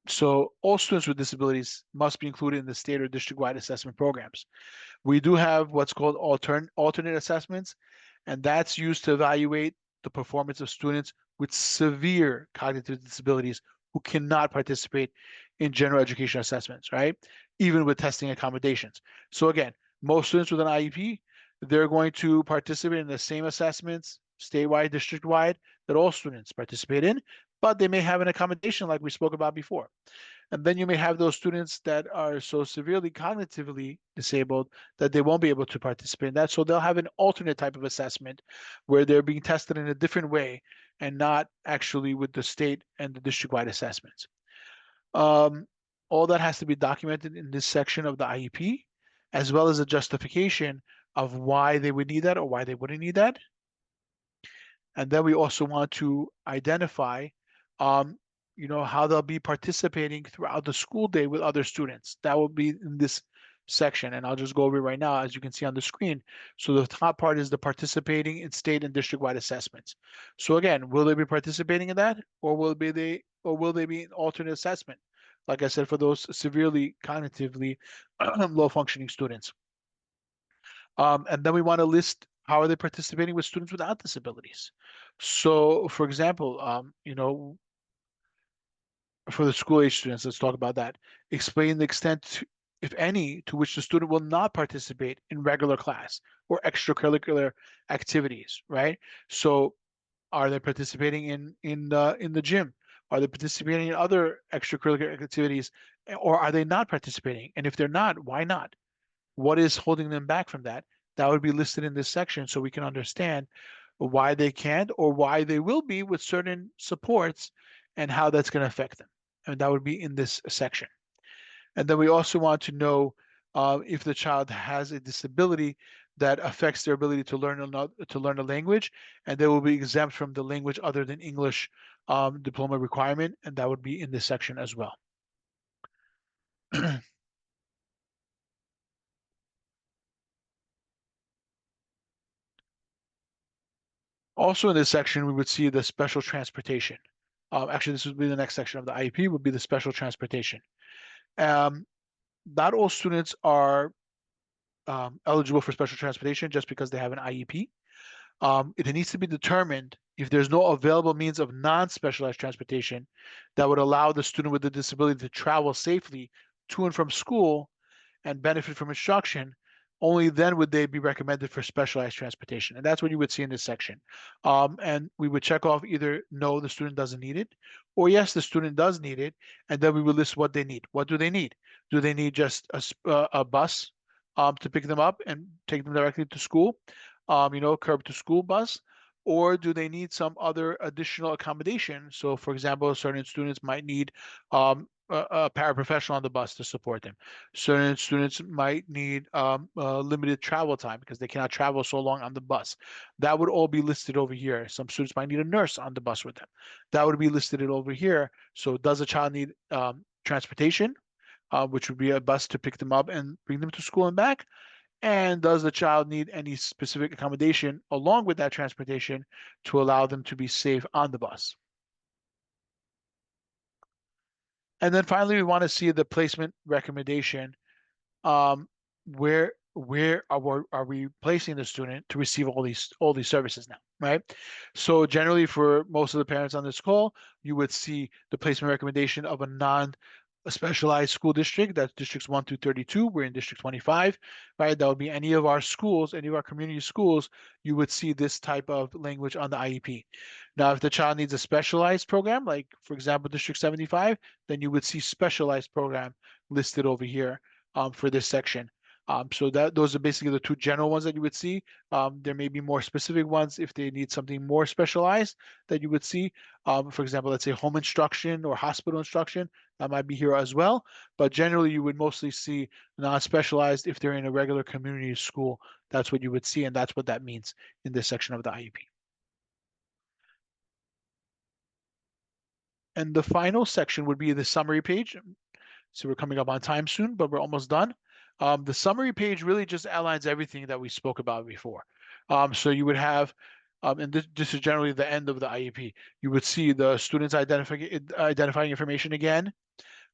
So all students with disabilities must be included in the state or district-wide assessment programs. We do have what's called alternate assessments, and that's used to evaluate the performance of students with severe cognitive disabilities who cannot participate in general education assessments, right? Even with testing accommodations. So again, most students with an IEP, they're going to participate in the same assessments, statewide, district-wide, that all students participate in, but they may have an accommodation like we spoke about before. And then you may have those students that are so severely cognitively disabled that they won't be able to participate in that. So they'll have an alternate type of assessment where they're being tested in a different way and not actually with the state and the district-wide assessments. All that has to be documented in this section of the IEP, as well as a justification of why they would need that or why they wouldn't need that. And then we also want to identify how they'll be participating throughout the school day with other students. That will be in this section, and I'll just go over it right now, as you can see on the screen. So the top part is the participating in state and district-wide assessments. So again, will they be participating in that, or will they be in alternate assessment? Like I said, for those severely cognitively low-functioning students. And then we want to list how are they participating with students without disabilities. So, for example, for the school age students, let's talk about that. Explain the extent, if any, to which the student will not participate in regular class or extracurricular activities, right? So are they participating in the gym? Are they participating in other extracurricular activities, or are they not participating? And if they're not, why not? What is holding them back from that? That would be listed in this section so we can understand why they can't or why they will be with certain supports and how that's going to affect them. And that would be in this section. And then we also want to know if the child has a disability that affects their ability to learn a language, and they will be exempt from the language other than English diploma requirement, and that would be in this section as well. Also in this section, we would see the special transportation. Actually, this would be the next section of the IEP, would be the special transportation. Not all students are eligible for special transportation just because they have an IEP. It needs to be determined if there's no available means of non-specialized transportation that would allow the student with the disability to travel safely to and from school and benefit from instruction. Only then would they be recommended for specialized transportation. And that's what you would see in this section. And we would check off either no, the student doesn't need it, or yes, the student does need it. And then we would list what they need. What do they need? Do they need just a bus to pick them up and take them directly to school? Curb to school bus? Or do they need some other additional accommodation? So for example, certain students might need a paraprofessional on the bus to support them. Certain students might need limited travel time because they cannot travel so long on the bus. That would all be listed over here. Some students might need a nurse on the bus with them. That would be listed over here. So does a child need transportation, which would be a bus to pick them up and bring them to school and back? And does the child need any specific accommodation along with that transportation to allow them to be safe on the bus? And then finally, we want to see the placement recommendation. Where are we placing the student to receive all these services now, right? So generally, for most of the parents on this call, you would see the placement recommendation of a specialized school district. That's districts 1 through 32. We're in district 25, right? That would be any of our schools, any of our community schools. You would see this type of language on the IEP. Now, if the child needs a specialized program, like for example, district 75, then you would see specialized program listed over here for this section. So those are basically the two general ones that you would see. There may be more specific ones if they need something more specialized that you would see. For example, let's say home instruction or hospital instruction, that might be here as well. But generally, you would mostly see non-specialized if they're in a regular community school. That's what you would see, and that's what that means in this section of the IEP. And the final section would be the summary page. So we're coming up on time soon, but we're almost done. The summary page really just outlines everything that we spoke about before. So you would have, and this is generally the end of the IEP, you would see the students identifying information again,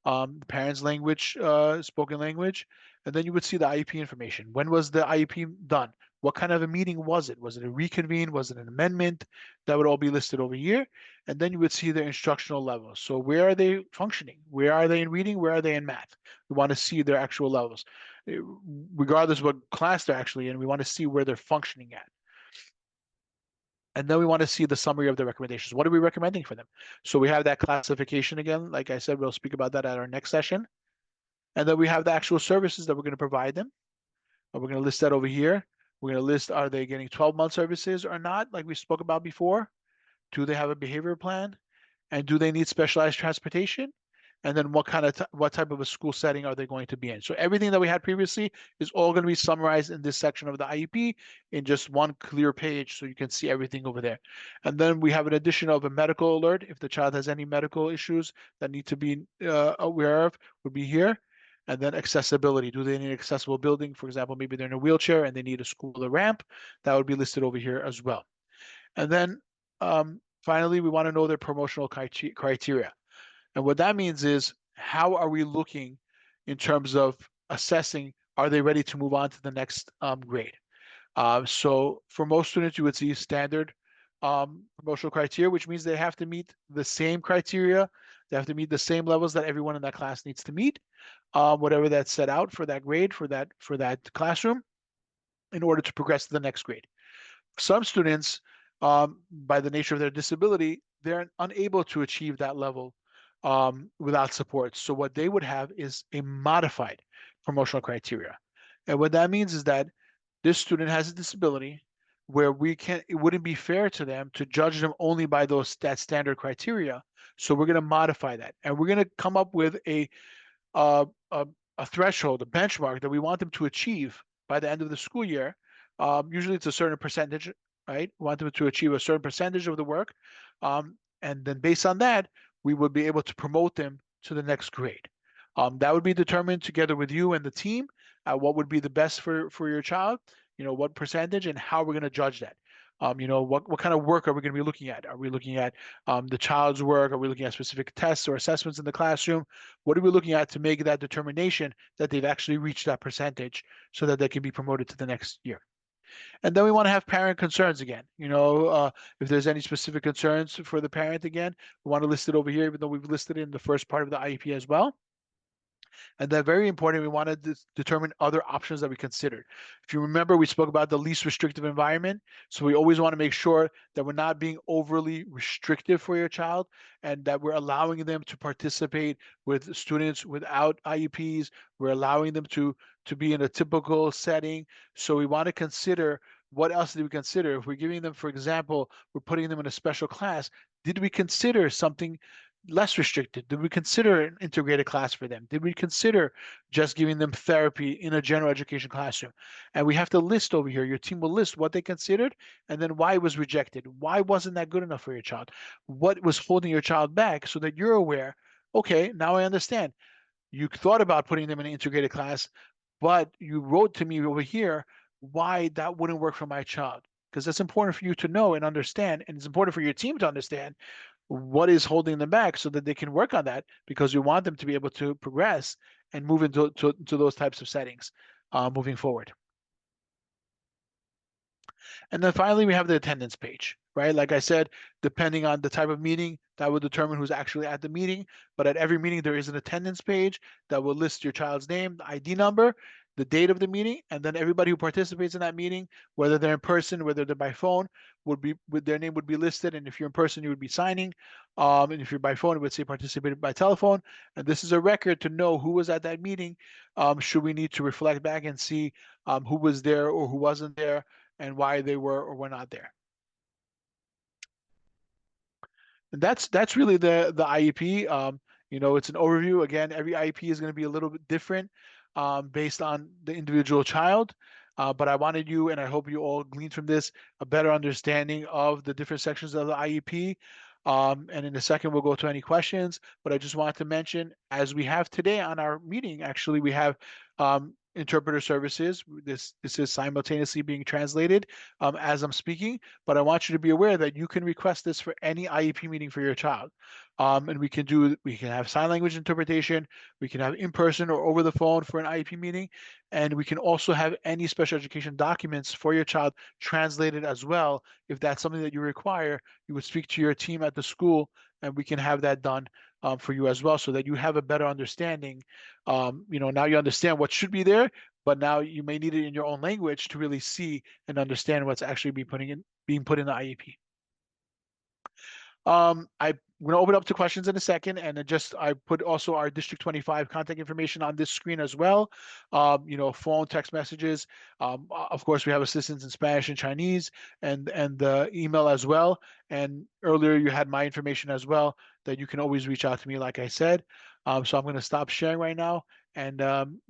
the parents' language, spoken language, and then you would see the IEP information. When was the IEP done? What kind of a meeting was it? Was it a reconvene? Was it an amendment? That would all be listed over here. And then you would see their instructional levels. So where are they functioning? Where are they in reading? Where are they in math? We want to see their actual levels, regardless of what class they're actually in. We want to see where they're functioning at. And then we want to see the summary of the recommendations. What are we recommending for them? So we have that classification again. Like I said, we'll speak about that at our next session. And then we have the actual services that we're going to provide them. We're going to list that over here. We're going to list, are they getting 12-month services or not, like we spoke about before? Do they have a behavior plan? And do they need specialized transportation? And then what type of a school setting are they going to be in? So everything that we had previously is all going to be summarized in this section of the IEP in just one clear page, so you can see everything over there. And then we have an addition of a medical alert. If the child has any medical issues that need to be aware of, would be here. And then accessibility. Do they need an accessible building? For example, maybe they're in a wheelchair and they need a school with a ramp. That would be listed over here as well. And then finally, we want to know their promotional criteria. And what that means is, how are we looking in terms of assessing, are they ready to move on to the next grade? So for most students, you would see standard promotional criteria, which means they have to meet the same criteria. They have to meet the same levels that everyone in that class needs to meet, whatever that's set out for that grade, for that classroom, in order to progress to the next grade. Some students, by the nature of their disability, they're unable to achieve that level without support. So what they would have is a modified promotional criteria. And what that means is that this student has a disability where it wouldn't be fair to them to judge them only by that standard criteria. So we're going to modify that. And we're going to come up with a threshold, a benchmark that we want them to achieve by the end of the school year. Usually it's a certain percentage, right? We want them to achieve a certain percentage of the work. And then based on that, we would be able to promote them to the next grade. That would be determined together with you and the team, what would be the best for your child, what percentage, and how we're going to judge that. What kind of work are we going to be looking at? Are we looking at the child's work? Are we looking at specific tests or assessments in the classroom? What are we looking at to make that determination that they've actually reached that percentage so that they can be promoted to the next year? And then we want to have parent concerns again. If there's any specific concerns for the parent again, we want to list it over here, even though we've listed it in the first part of the IEP as well. And then very important, we want to determine other options that we considered. If you remember, we spoke about the least restrictive environment. So we always want to make sure that we're not being overly restrictive for your child and that we're allowing them to participate with students without IEPs. We're allowing them to be in a typical setting. So we want to consider, what else did we consider? If we're giving them, for example, we're putting them in a special class, did we consider something less restricted? Did we consider an integrated class for them? Did we consider just giving them therapy in a general education classroom? And we have to list over here, your team will list what they considered and then why it was rejected. Why wasn't that good enough for your child? What was holding your child back, so that you're aware, okay, now I understand. You thought about putting them in an integrated class, but you wrote to me over here why that wouldn't work for my child. Because that's important for you to know and understand, and it's important for your team to understand what is holding them back so that they can work on that, because you want them to be able to progress and move into those types of settings moving forward. And then finally, we have the attendance page, right? Like I said, depending on the type of meeting, that will determine who's actually at the meeting. But at every meeting, there is an attendance page that will list your child's name, the ID number, the date of the meeting, and then everybody who participates in that meeting, whether they're in person, whether they're by phone, their name would be listed. And if you're in person, you would be signing. And if you're by phone, it would say participated by telephone. And this is a record to know who was at that meeting. Should we need to reflect back and see who was there or who wasn't there and why they were or were not there. And that's really the IEP. It's an overview. Again, every IEP is going to be a little bit different based on the individual child. But I wanted you, and I hope you all gleaned from this, a better understanding of the different sections of the IEP. And in a second, we'll go to any questions. But I just wanted to mention, as we have today on our meeting, actually, we have interpreter services. This is simultaneously being translated as I'm speaking, but I want you to be aware that you can request this for any IEP meeting for your child. And we can have sign language interpretation, we can have in person or over the phone for an IEP meeting, and we can also have any special education documents for your child translated as well. If that's something that you require, you would speak to your team at the school and we can have that done for you as well, so that you have a better understanding. Now you understand what should be there, but now you may need it in your own language to really see and understand what's actually being put in the IEP. I'm going to open up to questions in a second, and I put also our District 25 contact information on this screen as well. Phone, text messages. Of course, we have assistance in Spanish and Chinese, and the email as well. And earlier you had my information as well that you can always reach out to me, like I said. So I'm going to stop sharing right now, and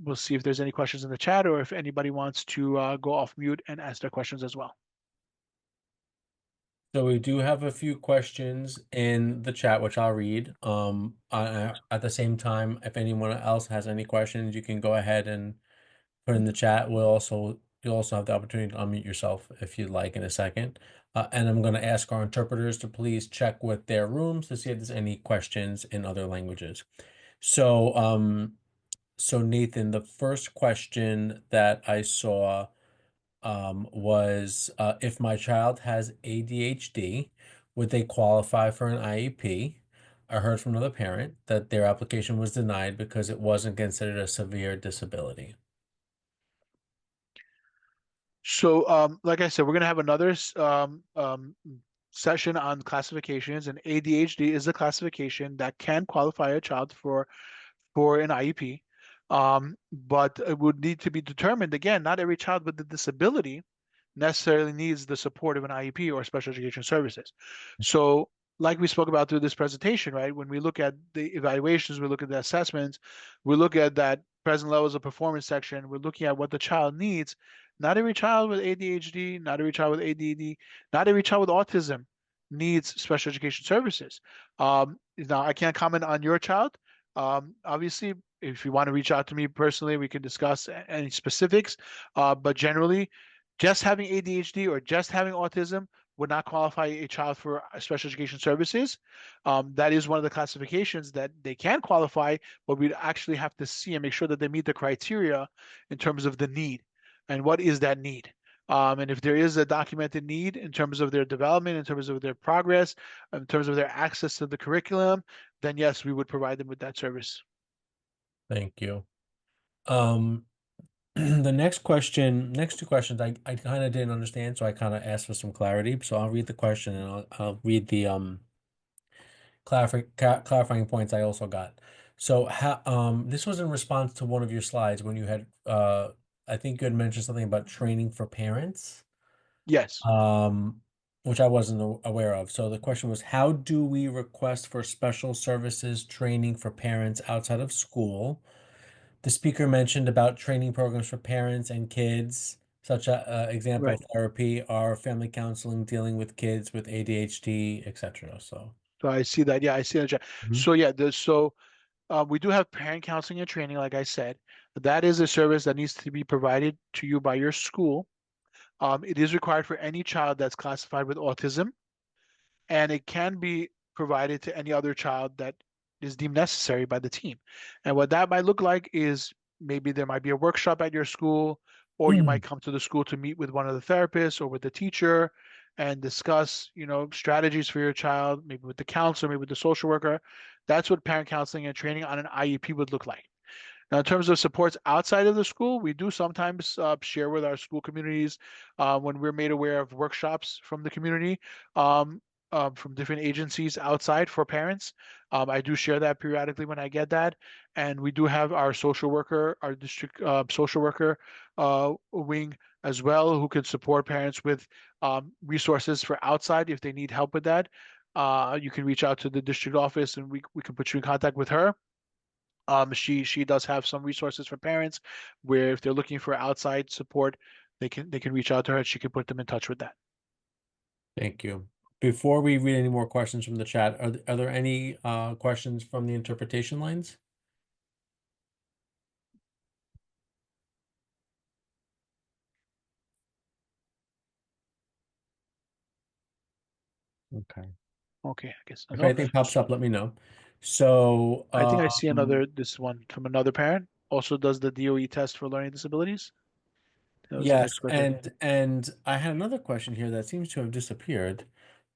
we'll see if there's any questions in the chat or if anybody wants to go off mute and ask their questions as well. So we do have a few questions in the chat, which I'll read. At the same time, if anyone else has any questions, you can go ahead and put in the chat. You'll also have the opportunity to unmute yourself if you'd like in a second. And I'm going to ask our interpreters to please check with their rooms to see if there's any questions in other languages. So, Nathan, the first question that I saw was if my child has ADHD, would they qualify for an IEP? I heard from another parent that their application was denied because it wasn't considered a severe disability. So, like I said, we're going to have another session on classifications, and ADHD is a classification that can qualify a child for an IEP. But it would need to be determined. Again, not every child with a disability necessarily needs the support of an IEP or special education services. So, like we spoke about through this presentation, right? When we look at the evaluations, we look at the assessments, we look at that present levels of performance section, we're looking at what the child needs. Not every child with ADHD, not every child with ADD, not every child with autism needs special education services. Now, I can't comment on your child. Obviously, if you want to reach out to me personally, we can discuss any specifics. But generally, just having ADHD or just having autism would not qualify a child for special education services. That is one of the classifications that they can qualify, but we'd actually have to see and make sure that they meet the criteria in terms of the need. And what is that need? And if there is a documented need in terms of their development, in terms of their progress, in terms of their access to the curriculum, then yes, we would provide them with that service. Thank you. The next two questions, I kind of didn't understand, so I kind of asked for some clarity. So I'll read the question and I'll read the clarifying points I also got. So this was in response to one of your slides when you had I think you had mentioned something about training for parents. Yes. Which I wasn't aware of. So the question was, how do we request for special services training for parents outside of school? The speaker mentioned about training programs for parents and kids, such as example Right. therapy, or family counseling, dealing with kids with ADHD, etc. So I see that. Yeah, I see that. So yeah, we do have parent counseling and training, like I said. That is a service that needs to be provided to you by your school. It is required for any child that's classified with autism, and it can be provided to any other child that is deemed necessary by the team. And what that might look like is maybe there might be a workshop at your school, or you might come to the school to meet with one of the therapists or with the teacher and discuss, strategies for your child, maybe with the counselor, maybe with the social worker. That's what parent counseling and training on an IEP would look like. Now, in terms of supports outside of the school, we do sometimes share with our school communities when we're made aware of workshops from the community, from different agencies outside for parents. I do share that periodically when I get that. And we do have our social worker, our district social worker wing as well, who can support parents with resources for outside if they need help with that. You can reach out to the district office and we can put you in contact with her. She does have some resources for parents where if they're looking for outside support, they can reach out to her and she can put them in touch with that. Thank you. Before we read any more questions from the chat, are there any questions from the interpretation lines? Okay. Okay, I guess If no. anything pops up, let me know. So I think I see this one from another parent. Also does the DOE test for learning disabilities. That was the yes, next question. and I had another question here that seems to have disappeared.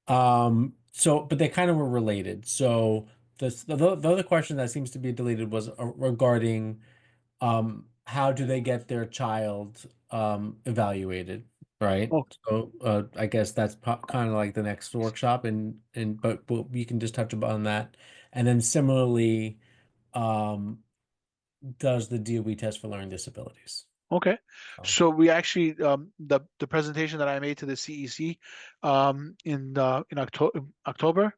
So but they kind of were related. So the other question that seems to be deleted was regarding how do they get their child evaluated, right? Oh, So I guess that's kind of like the next workshop, but we can just touch upon that. And then similarly, um, does the DOE test for learning disabilities? okay. So, So we actually the presentation that I made to the CEC in October,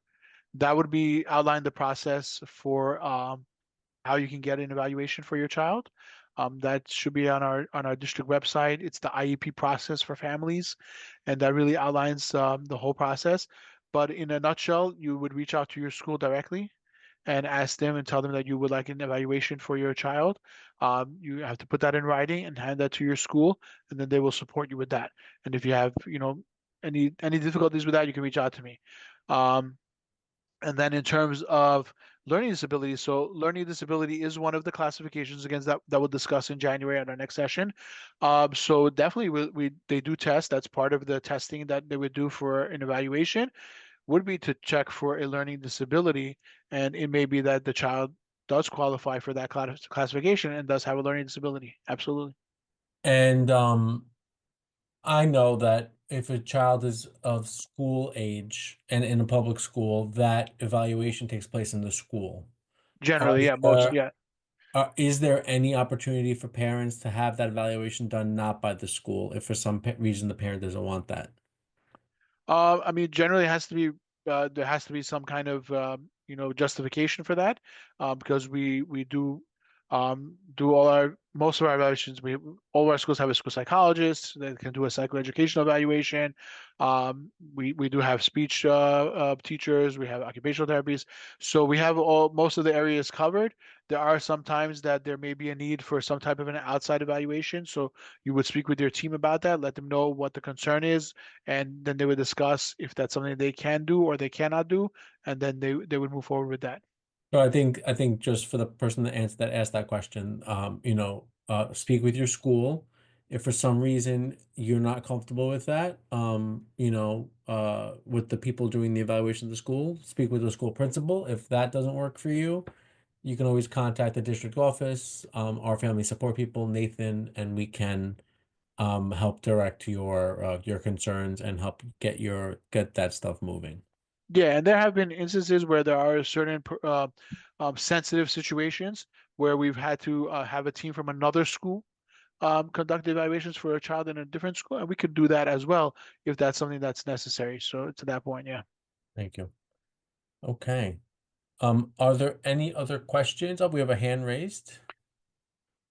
that would be outline the process for how you can get an evaluation for your child. That should be on our district website. It's the IEP process for families, and that really outlines the whole process. But in a nutshell, you would reach out to your school directly and ask them and tell them that you would like an evaluation for your child. You have to put that in writing and hand that to your school, and then they will support you with that. And if you have, any difficulties with that, you can reach out to me. Um, and then in terms of learning disability, so learning disability is one of the classifications against that we'll discuss in January at our next session. So definitely they do test. That's part of the testing that they would do for an evaluation would be to check for a learning disability, and it may be that the child does qualify for that classification and does have a learning disability. Absolutely. and I know that if a child is of school age and in a public school, that evaluation takes place in the school. Are Generally, yeah, there, yeah. is there any opportunity for parents to have that evaluation done not by the school if for some reason the parent doesn't want that? I mean, generally it has to be there has to be some kind of justification for that, because we do most of our evaluations. All of our schools have a school psychologist that can do a psychoeducational evaluation. We do have speech teachers. We have occupational therapies. So we have most of the areas covered. There are some times that there may be a need for some type of an outside evaluation. So you would speak with your team about that, let them know what the concern is, and then they would discuss if that's something they can do or they cannot do, and then they would move forward with that. So I think just for the person that asked that question, speak with your school. If for some reason you're not comfortable with that, with the people doing the evaluation of the school, speak with the school principal. If that doesn't work for you, you can always contact the district office, our family support people, Nathan, and we can help direct your concerns and help get that stuff moving. Yeah, and there have been instances where there are certain sensitive situations where we've had to have a team from another school conduct evaluations for a child in a different school, and we could do that as well if that's something that's necessary. So to that point, yeah. Thank you. Okay. Are there any other questions? Oh, we have a hand raised.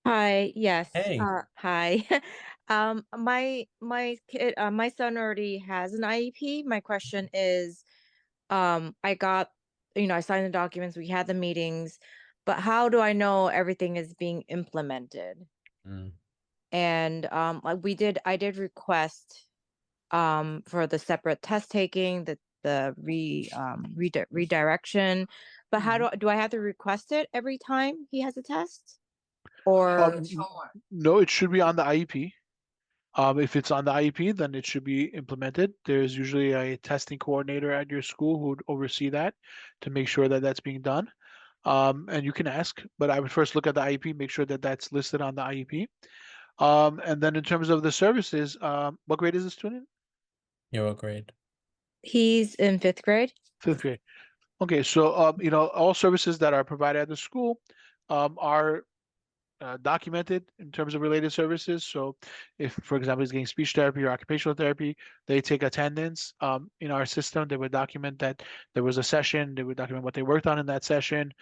Hi, yes. Hey. Hi. My kid, my son already has an IEP. My question is, I got, I signed the documents, we had the meetings, but how do I know everything is being implemented? Mm. And I did request for the separate test taking, the redirection, but how do I have to request it every time he has a test? Or No, it should be on the IEP. If it's on the IEP, then it should be implemented. There's usually a testing coordinator at your school who would oversee that to make sure that that's being done. And you can ask, but I would first look at the IEP, make sure that that's listed on the IEP. And then in terms of the services, what grade is the student? Yeah, what grade? He's in 5th grade. 5th grade. Okay, so all services that are provided at the school are documented in terms of related services. So if, for example, he's getting speech therapy or occupational therapy, they take attendance in our system. They would document that there was a session. They would document what they worked on in that session.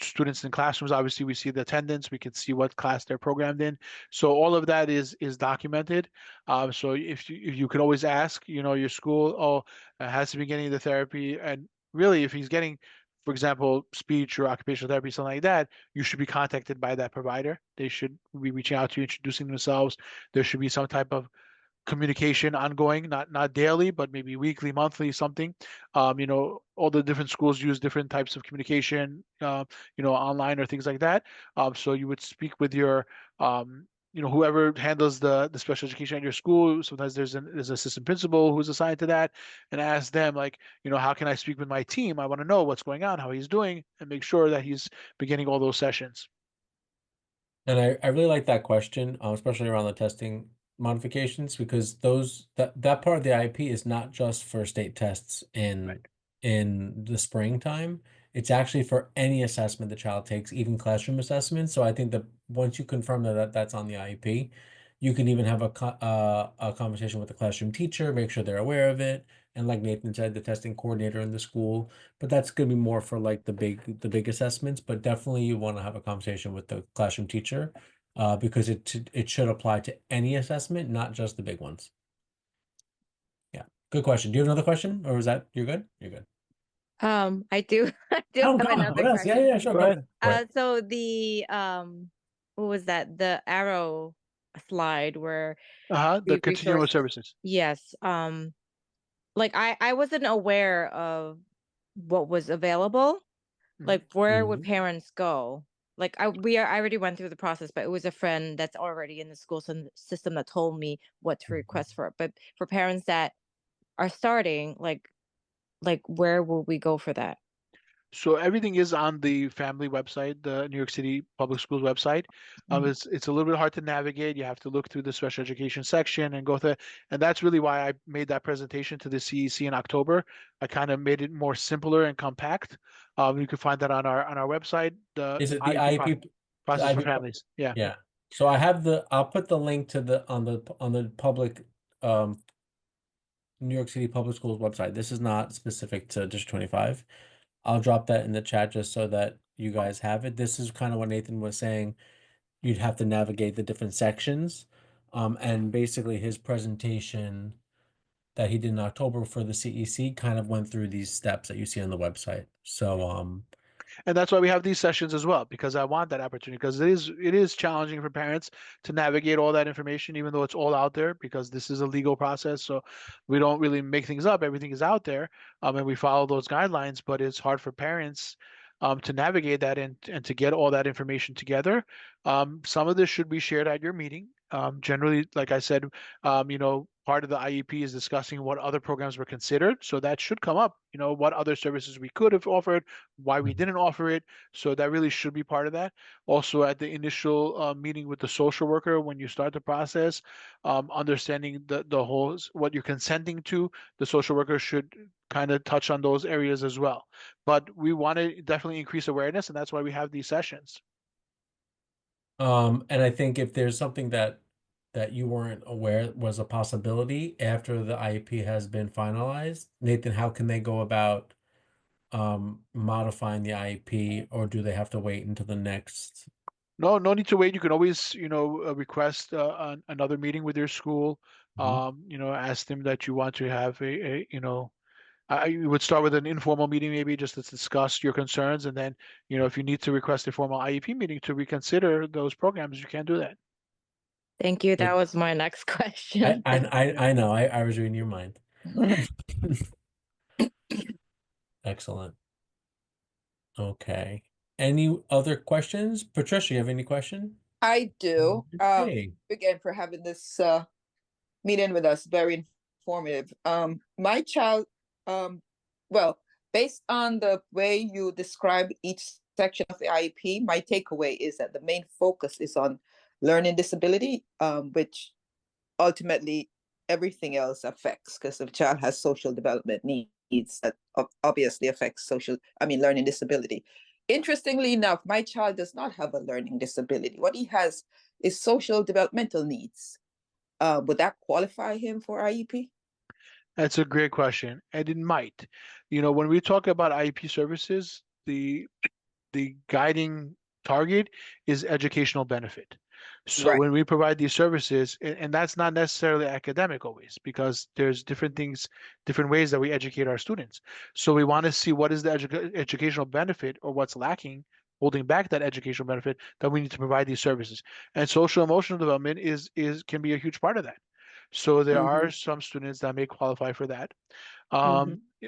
Students in classrooms, obviously, we see the attendance. We can see what class they're programmed in. So all of that is documented. So if you could always ask, your school, has he been getting the therapy? And really, if he's getting, for example, speech or occupational therapy, something like that, you should be contacted by that provider. They should be reaching out to you, introducing themselves. There should be some type of communication ongoing, not daily, but maybe weekly, monthly, something. All the different schools use different types of communication, online or things like that. So you would speak with your whoever handles the special education at your school. Sometimes there's an assistant principal who's assigned to that, and ask them, like, how can I speak with my team? I want to know what's going on, how he's doing, and make sure that he's beginning all those sessions. And I really like that question, especially around the testing modifications, because that part of the IEP is not just for state tests in the springtime. It's actually for any assessment the child takes, even classroom assessments. So I think that once you confirm that that's on the IEP, you can even have a conversation with the classroom teacher, make sure they're aware of it, and like Nathan said, the testing coordinator in the school. But that's gonna be more for like the big assessments. But definitely you want to have a conversation with the classroom teacher, because it should apply to any assessment, not just the big ones. Yeah, good question. Do you have another question, or is that you're good? You're good. I do I do Oh have God, another what else? Yeah, question. yeah, sure. Go Go ahead. ahead. So the what was that? The arrow slide where The the continuum of resource, services. yes. Like I wasn't aware of what was available. Like where would parents go? Like I already went through the process, but it was a friend that's already in the school system that told me what to request for it. But for parents that are starting, like where will we go for that? So everything is on the family website, the New York City Public Schools website. It's a little bit hard to navigate. You have to look through the special education section and go through, and that's really why I made that presentation to the CEC in October. I kind of made it more simpler and compact. You can find that on our website. The Is it the IEP IEP? The process for IEP? families. Yeah. Yeah. So I'll put the link to on the public New York City Public Schools website. This is not specific to District 25. I'll drop that in the chat just so that you guys have it. This is kind of what Nathan was saying. You'd have to navigate the different sections. And basically his presentation that he did in October for the CEC kind of went through these steps that you see on the website. So And that's why we have these sessions as well, because I want that opportunity, because it is challenging for parents to navigate all that information, even though it's all out there, because this is a legal process. So we don't really make things up. Everything is out there, and we follow those guidelines, but it's hard for parents to navigate that and to get all that information together. Some of this should be shared at your meeting. Generally, like I said, part of the IEP is discussing what other programs were considered. So that should come up, what other services we could have offered, why we didn't offer it. So that really should be part of that. Also, at the initial meeting with the social worker, when you start the process, understanding the whole, what you're consenting to, the social worker should kind of touch on those areas as well. But we want to definitely increase awareness, and that's why we have these sessions. and I think if there's something that you weren't aware was a possibility after the IEP has been finalized, Nathan, how can they go about modifying the IEP, or do they have to wait until the next? No need to wait. You can always, request another meeting with your school. Ask them that you want to have you would start with an informal meeting, maybe just to discuss your concerns, and then, if you need to request a formal IEP meeting to reconsider those programs, you can do that. Thank you. That Good. was my next question. I know. I was reading your mind. Excellent. Okay. Any other questions? Patricia, you have any question? I do. Hey. Again, for having this meeting with us, very informative. My child, well, based on the way you describe each section of the IEP, my takeaway is that the main focus is on learning disability, which ultimately everything else affects, because if a child has social development needs, that obviously affects learning disability. Interestingly enough, my child does not have a learning disability. What he has is social developmental needs. Would that qualify him for IEP? That's a great question, and it might. When we talk about IEP services, the guiding target is educational benefit. So Right. when we provide these services, and that's not necessarily academic always, because there's different things, different ways that we educate our students. So we want to see what is the educational benefit or what's lacking, holding back that educational benefit, that we need to provide these services. And social emotional development can be a huge part of that. So there are some students that may qualify for that.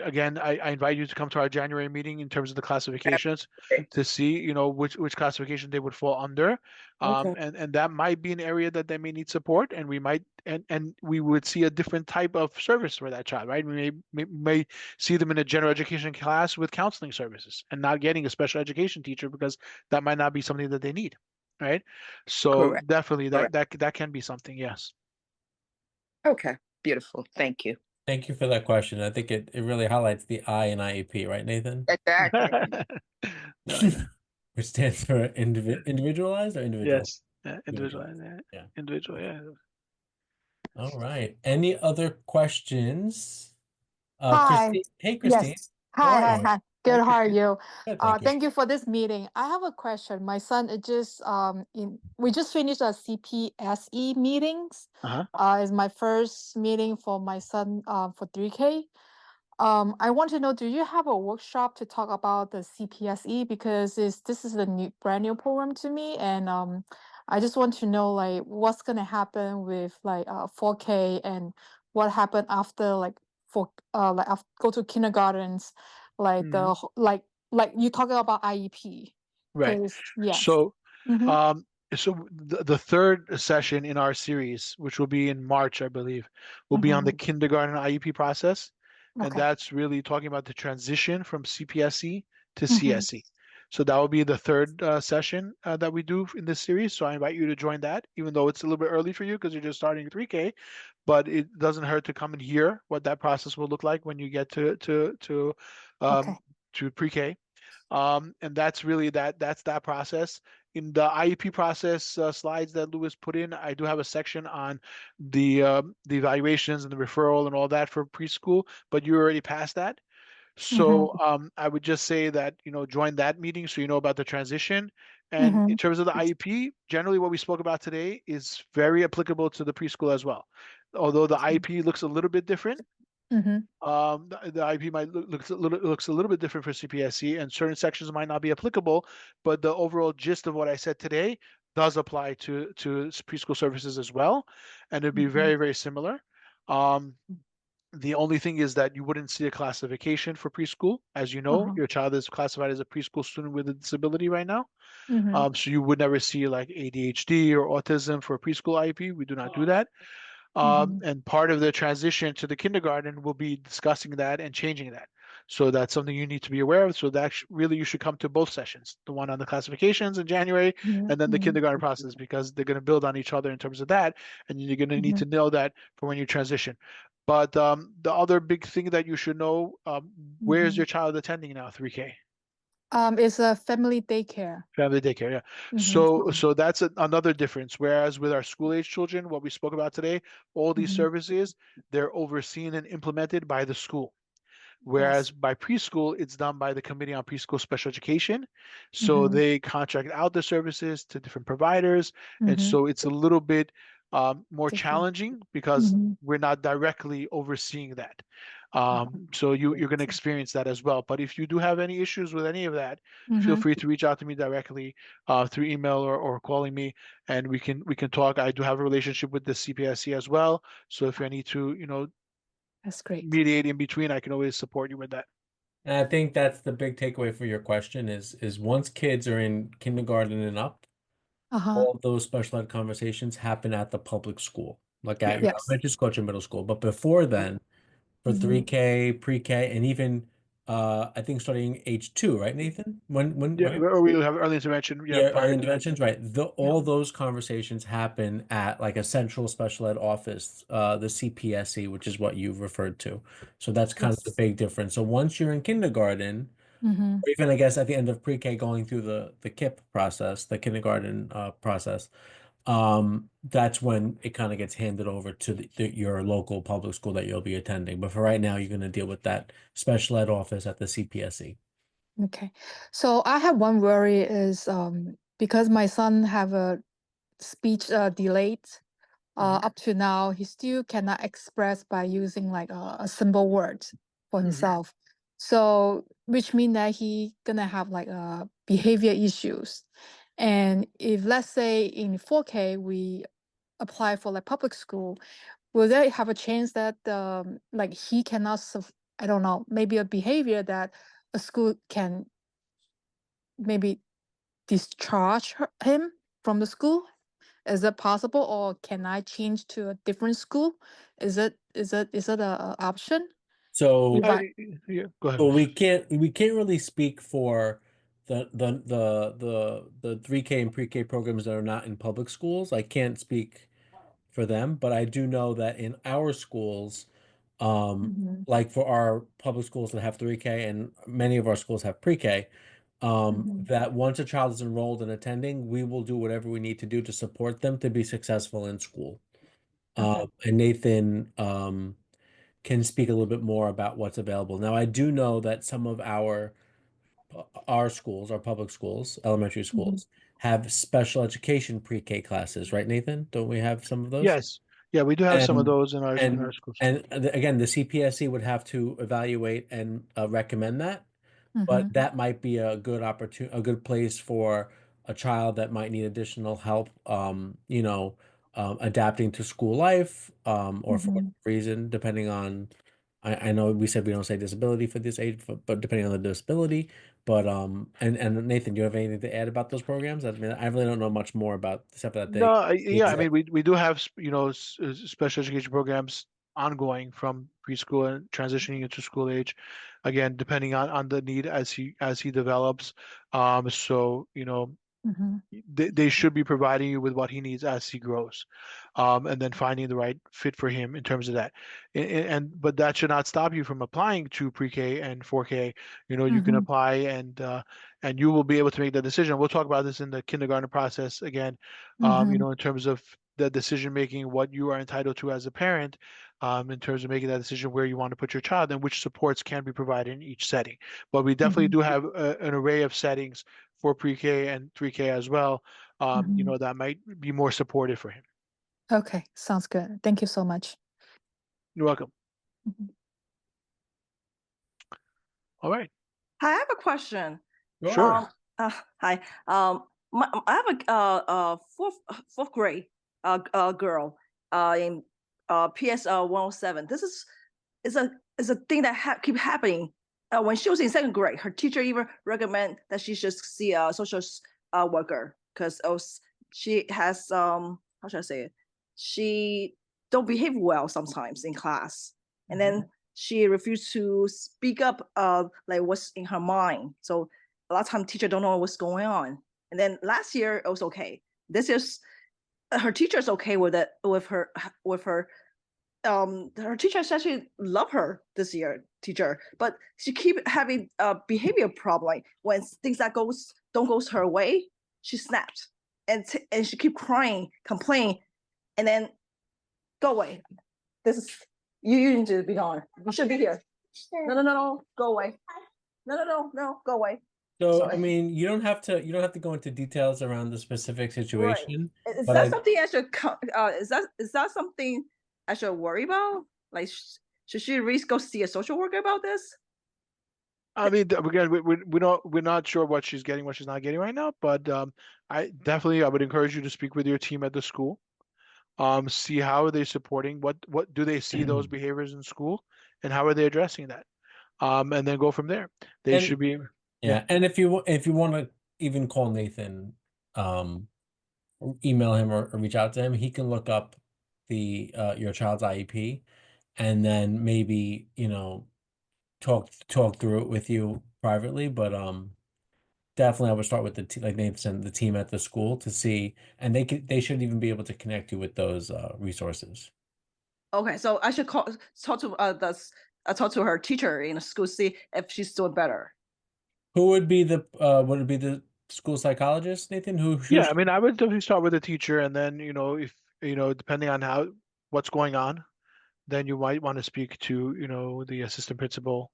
Again, I invite you to come to our January meeting in terms of the classifications Okay. to see, which classification they would fall under. Okay. And that might be an area that they may need support, and we might and we would see a different type of service for that child, right? We may see them in a general education class with counseling services and not getting a special education teacher because that might not be something that they need, right? So Correct. definitely Correct. that can be something, yes. Okay. Beautiful. Thank you. Thank you for that question. I think it really highlights the I in IEP, right, Nathan? Exactly. No, yeah. Which stands for individualized or individual? Yes, individual, Yeah. individual, yeah. All right. Any other questions? Hi. Christine. Hey, Christine. Yes. How Hi, are hi, you? hi. Good. How are Christine. you? Good, thank you. Thank you for this meeting. I have a question. My son we just finished a CPSE meetings. Uh-huh. Is my first meeting for my son for 3K. I want to know, do you have a workshop to talk about the CPSE, because this is a brand new program to me, and I just want to know like what's gonna happen with like 4K, and what happened after like go to kindergartens, like Mhm. like you talking about IEP. Right. Yes. So, Mm-hmm. the third session in our series, which will be in March, I believe, will be on the kindergarten IEP process, and Okay. that's really talking about the transition from CPSE to Mhm. CSE. So that will be the third session that we do in this series. So I invite you to join that, even though it's a little bit early for you because you're just starting 3K, but it doesn't hurt to come and hear what that process will look like when you get Okay. to pre-K. And that's really that's that process. In the IEP process slides that Lewis put in, I do have a section on the evaluations and the referral and all that for preschool, but you already passed that. So I would just say that, join that meeting so you know about the transition. And in terms of the IEP, generally what we spoke about today is very applicable to the preschool as well. Although the IEP looks a little bit different, the IEP might looks a little bit different for CPSC, and certain sections might not be applicable, but the overall gist of what I said today does apply to preschool services as well, and it'd be very, very similar. The only thing is that you wouldn't see a classification for preschool. As you know, your child is classified as a preschool student with a disability right now. So you would never see like ADHD or autism for a preschool IEP. We do not do that. And part of the transition to the kindergarten will be discussing that and changing that. So that's something you need to be aware of. So that really you should come to both sessions, the one on the classifications in January and then the kindergarten process, because they're going to build on each other in terms of that. And you're going to need to know that for when you transition. But the other big thing that you should know, where is your child attending now, 3K? It's a family daycare. Family daycare, yeah. So that's another difference. Whereas with our school age children, what we spoke about today, all these services, they're overseen and implemented by the school. Whereas by preschool, it's done by the Committee on Preschool Special Education. So they contract out the services to different providers. And so it's a little bit more challenging because we're not directly overseeing that. So you're going to experience that as well. But if you do have any issues with any of that, feel free to reach out to me directly through email or calling me, and we can talk. I do have a relationship with the CPSC as well. So if I need to, That's great. mediate in between, I can always support you with that. And I think that's the big takeaway for your question is once kids are in kindergarten and up, all of those special ed conversations happen at the public school, like at your Yes. elementary school, at your middle school. But before then, for 3K, pre-K, and even I think starting age 2, right, Nathan? When Yeah, right? or we'll have early intervention. Yeah, Yeah, prior early to that. interventions, right. All those conversations happen at like a central special ed office, the CPSE, which is what you've referred to. So that's kind of the Yes. big difference. So once you're in kindergarten, Mm-hmm. or even I guess at the end of pre-K going through the KIP process, the kindergarten process, that's when it kind of gets handed over to your local public school that you'll be attending. But for right now, you're going to deal with that special ed office at the CPSE. Okay. So I have one worry is because my son have a speech delayed up to now, he still cannot express by using like a simple word for himself. So which mean that he gonna have like behavior issues. And if let's say in 4K we apply for like public school, will they have a chance that like he cannot I don't know, maybe a behavior that a school can maybe discharge him from the school? Is that possible, or can I change to a different school? Is it a option? So If I Yeah, go ahead. So we can't really speak for the 3K and pre-K programs that are not in public schools. I can't speak for them, but I do know that in our schools, Mhm, like for our public schools that have 3K and many of our schools have pre-K, mhm, that once a child is enrolled and attending, we will do whatever we need to do to support them to be successful in school. okay. And Nathan, can speak a little bit more about what's available. Now, I do know that some of our schools, our public schools, elementary Mhm, schools, have special education pre-K classes, right, Nathan? Don't we have some of those? Yes. Yeah, we do have some of And those in our and schools. and again, the CPSC would have to evaluate and recommend that. But mhm, that might be a good opportunity, a good place for a child that might need additional help, adapting to school life, or for whatever mhm. reason, depending on, I know we said we don't say disability for this age, but depending on the disability. But and Nathan, do you have anything to add about those programs? I mean, I really don't know much more about except for that No, they yeah, I exist. mean, we do have, special education programs ongoing from preschool and transitioning into school age, again, depending on the need as he develops. So, Mhm, they should be providing you with what he needs as he grows, and then finding the right fit for him in terms of that. But that should not stop you from applying to pre-K and 4K. You can mhm, apply and you will be able to make the decision. We'll talk about this in the kindergarten process again, mhm, in terms of the decision making, what you are entitled to as a parent, in terms of making that decision where you want to put your child and which supports can be provided in each setting. But we definitely mhm, do have an array of settings for pre-K and 3K as well, mhm. that might be more supportive for him. Okay, sounds good. Thank you so much. You're welcome. Mhm. All right. I have a question. Sure. Hi. I have a fourth grade girl in PS 107. This is a thing that keep happening. When she was in second grade, her teacher even recommend that she should see a social worker because she has how should I say it? She don't behave well sometimes in class, and then she refused to speak up like what's in her mind. So a lot of times teacher don't know what's going on. And then last year it was okay. This is her teacher's okay with it with her her teacher actually love her this year teacher, but she keep having a behavior problem. When things that don't goes her way, she snapped and she keep crying, complaining, and then go away. This is you need to be gone. You should be here. No, go away. No, go away. So, I Sorry. mean, you don't have to go into details around the specific Right. situation, Is but that something I should is that something I should worry about? Like should she at least go see a social worker about this? I mean, again, we're not sure what she's getting, what she's not getting right now, but I would encourage you to speak with your team at the school. See how are they supporting, what do they see those behaviors in school, and how are they addressing that? And then go from there. They and should be, yeah. yeah, and if you want to even call Nathan, or email him or reach out to him, he can look up the your child's IEP, and then maybe talk through it with you privately, but definitely I would start with like Nathan said, the team at the school to see, and they should even be able to connect you with those resources. Okay, so I should talk to her teacher in the school, see if she's doing better. Who would be would it be the school psychologist, Nathan? Yeah, I mean, I would definitely start with a teacher, and then, if, depending on what's going on, then you might want to speak to, the assistant principal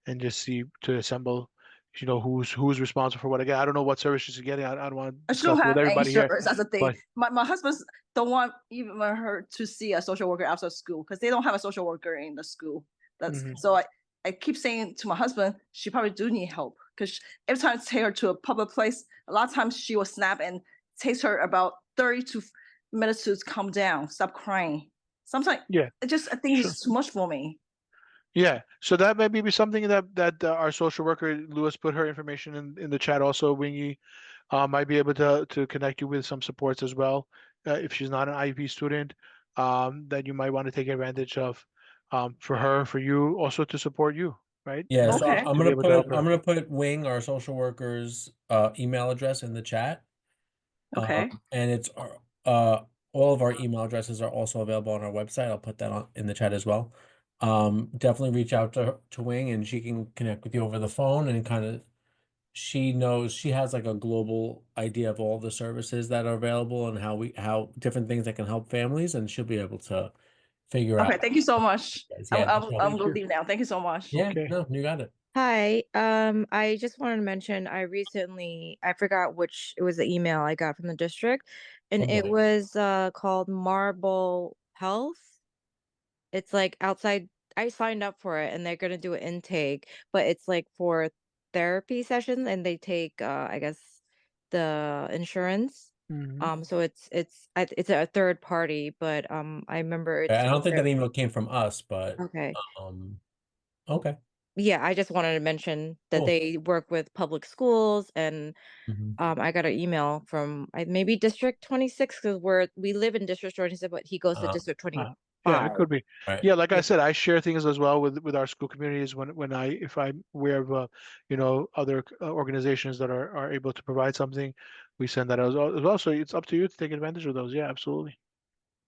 and just see to assemble, who's responsible for what. Again, I don't know what service she's getting. I don't want to She don't discuss with have everybody here, insurance. That's the thing. but My husband don't want even her to see a social worker after school because they don't have a social worker in the school. That's Mhm. so I keep saying to my husband, she probably do need help because every time I take her to a public place, a lot of times she will snap and takes her about 30 minutes to calm down, stop crying. Sometimes yeah, I think sure. it's too much for me. Yeah, so that may be something that our social worker Lewis put her information in the chat. Also, Wingy might be able to connect you with some supports as well. If she's not an IEP student, that you might want to take advantage of, for you, also to support you, right? Yeah, so Okay. I'm To be able to help her. gonna put Wing, our social worker's email address in the chat. Okay. And it's all of our email addresses are also available on our website. I'll put that in the chat as well. Definitely reach out to Wing, and she can connect with you over the phone, and kind of she has like a global idea of all the services that are available and how different things that can help families, and she'll be able to figure Okay. out. Thank you so much. Yeah, no I'm problem. Thank gonna you. leave now. Thank you so much. Yeah, Okay. no, you got it. Hi. I just wanted to mention I forgot which it was the email I got from the district, and Oh it boy. was called Marble Health. It's like outside. I signed up for it, and they're gonna do an intake, but it's like for therapy sessions, and they take I guess the insurance. Mhm. So it's a third party, but I remember I it's don't for think that therapy. email came from us, but Okay. okay. Yeah, I just wanted to mention that Cool. they work with public schools, and Mhm. I got an email from maybe District 26 because we live in District 26, but he goes to District Uh, yeah, it 25. could be. Right. Yeah, like I Yeah. said, I share things as well with our school communities if I'm aware of other organizations that are able to provide something, we send that as well. So it's up to you to take advantage of those. Yeah, absolutely.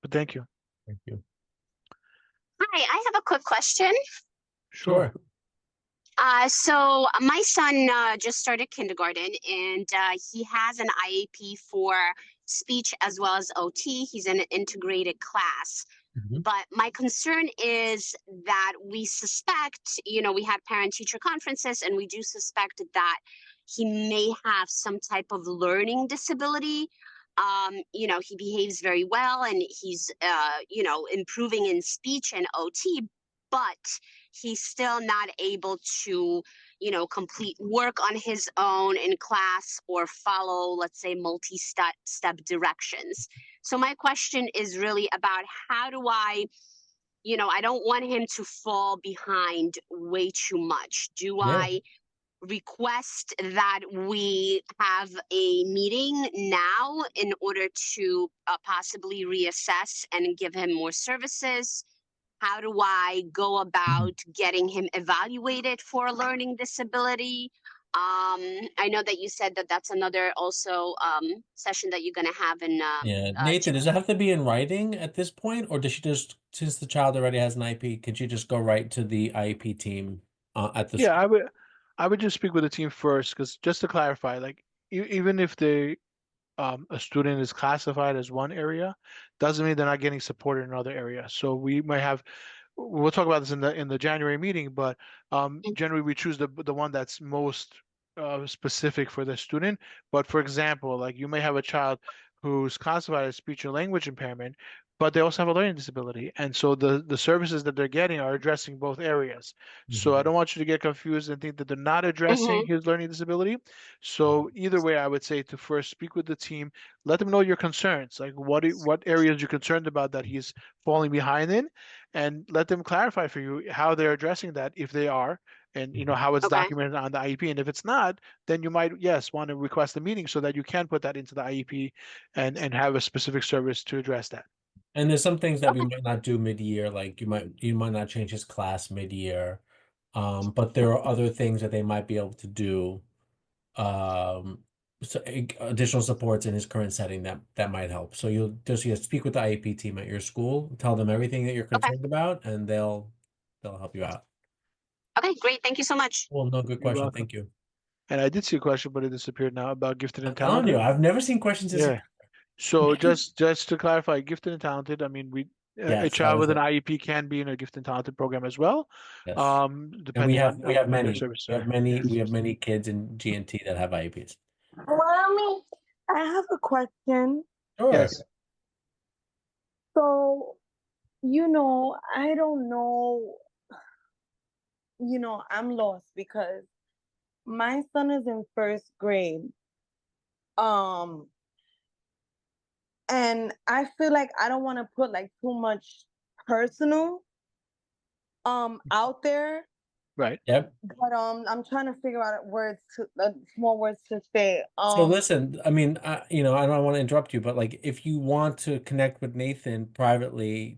But thank you. Thank you. Hi, I have a quick question. Sure. So my son just started kindergarten, and he has an IEP for speech as well as OT. He's in an integrated class. Mhm. But my concern is that we suspect, we had parent teacher conferences, and we do suspect that he may have some type of learning disability. He behaves very well, and he's, improving in speech and OT, but he's still not able to, complete work on his own in class or follow, let's say, multi-step directions. So my question is really about how do I don't want him to fall behind way too much. Do Yeah. I request that we have a meeting now in order to possibly reassess and give him more services? How do I go about getting him evaluated for a learning disability? I know that you said that that's another also session that you're going to have in Yeah. Nathan, does it have to be in writing at this point, or does she just, since the child already has an IEP, can she just go right to the IEP team at the Yeah, school? I would just speak with the team first, because just to clarify, like even if a student is classified as one area, doesn't mean they're not getting support in another area. So we'll talk about this in the January meeting, but generally we choose the one that's most specific for the student. But for example, like you may have a child who's classified as speech and language impairment, but they also have a learning disability, and so the services that they're getting are addressing both areas. So I don't want you to get confused and think that they're not addressing Mhm. his learning disability. So either way, I would say to first speak with the team, let them know your concerns, like what areas you're concerned about that he's falling behind in, and let them clarify for you how they're addressing that, if they are, and how it's Okay. documented on the IEP. And if it's not, then you might, yes, want to request a meeting so that you can put that into the IEP and have a specific service to address that. And there's some things that we Okay. might not do mid-year, like you might not change his class mid-year. But there are other things that they might be able to do, so additional supports in his current setting that might help. So you'll just speak with the IEP team at your school, tell them everything that you're concerned about, and they'll help you out. Okay, great. Thank you so much. Well, no, good You're question. welcome. Thank you. And I did see a question, but it disappeared now about gifted and I'm telling talented. you, I've never seen questions Yeah. disappear. So just to clarify, gifted and talented, I mean, a Yes, that child was with an it. IEP can be in a gifted and talented program as well, Yes. And we depending have on we have when their many service. we have many kids in GNT that have IEPs. Mommy, I have a question. Sure. Yes. So, I don't know, I'm lost because my son is in first grade. And I feel like I don't want to put like too much personal out there, Right. Yep. but I'm trying to figure out small words to say. So listen, I mean, I don't want to interrupt you, but like, if you want to connect with Nathan privately,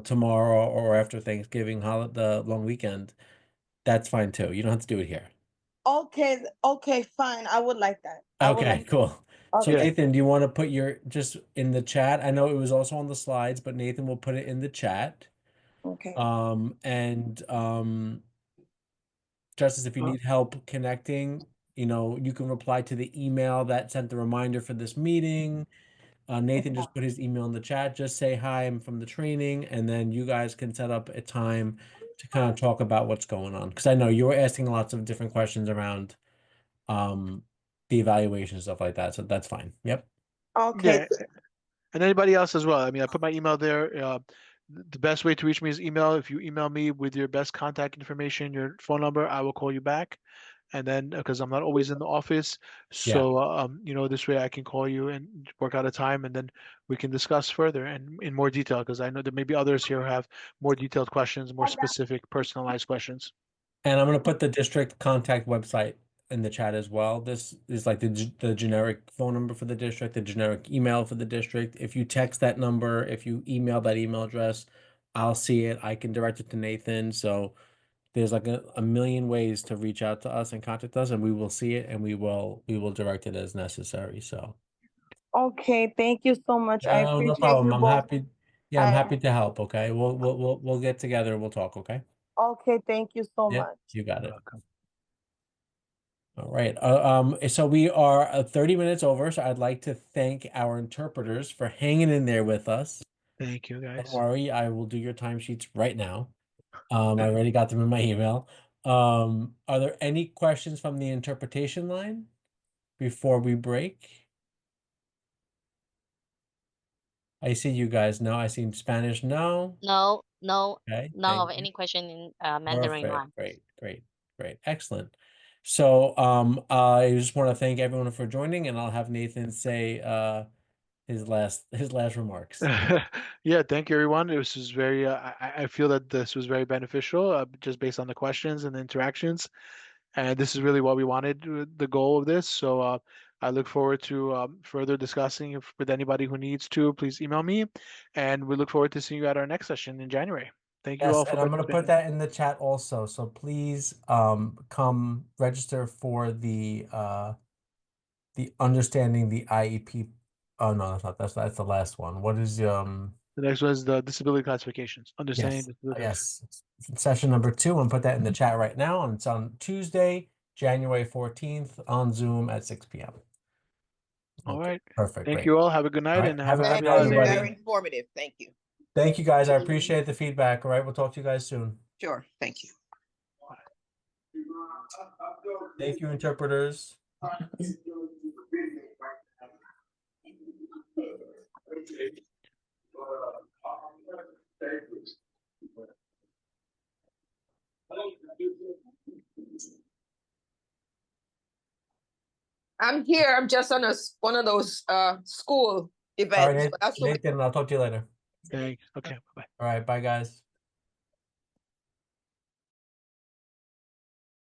tomorrow or after Thanksgiving, the long weekend, that's fine too. You don't have to do it here. Okay, fine. I would like that. Okay, cool. So Okay. Nathan, do you want to put just in the chat? I know it was also on the slides, but Nathan will put it in the chat. Okay. Justice, if you need help connecting, you can reply to the email that sent the reminder for this meeting. Nathan just put his email in the chat. Just say, hi, I'm from the training, and then you guys can set up a time to kind of talk about what's going on. Because I know you were asking lots of different questions around the evaluation, stuff like that. So that's fine. Yep. Okay. Yeah. And anybody else as well. I mean, I put my email there. The best way to reach me is email. If you email me with your best contact information, your phone number, I will call you back. And then, because I'm not always in the office, so this way I can call you and work out a time, and then we can discuss further and in more detail. Because I know there may be others here who have more detailed questions, more specific, personalized questions. And I'm going to put the district contact website in the chat as well. This is like the generic phone number for the district, the generic email for the district. If you text that number, if you email that email address, I'll see it. I can direct it to Nathan. So there's like a million ways to reach out to us and contact us, and we will see it, and we will direct it as necessary. So Okay, thank you so much. I no appreciate problem. you I'm both. happy. Yeah, I'm happy to help. Okay, we'll get together and we'll talk. Okay. Okay, thank you so Yeah, much. you got it. Welcome. All right. So we are 30 minutes over. So I'd like to thank our interpreters for hanging in there with us. Thank you, guys. Don't worry, I will do your timesheets right now. I already got them in my email. Are there any questions from the interpretation line before we break? I see you guys know. I see Spanish no. No, Okay. none of Thank you. any question in Mandarin line. Perfect. Great. Excellent. So I just want to thank everyone for joining, and I'll have Nathan say his last remarks. Yeah, thank you, everyone. This was very, I feel that this was very beneficial, just based on the questions and the interactions. And this is really what we wanted, the goal of this. So I look forward to further discussing with anybody who needs to. Please email me. And we look forward to seeing you at our next session in January. Thank you Yes, all for and I'm going to put participating. that in the chat also. So please come register for the understanding the IEP. Oh no, that's not. That's the last one. What is The next one is the disability classifications. Understanding yes, disability. yes. Session number 2. I'm gonna put that in the chat right now, and it's on Tuesday, January 14th on Zoom at 6 p.m. All Okay, right. perfect, Thank great. you all. Have a good All night right, and have have a a good happy night, Thank you. holiday. Very everybody. informative. Thank you. Thank you, guys. I appreciate the feedback. All right, we'll talk to you guys soon. Sure. Thank you. Thank you, interpreters. I'm here. I'm just on one of those school All right, events. But that's okay. Nathan, I'll talk to you later. Thanks. Okay. Bye-bye. All right, bye, guys.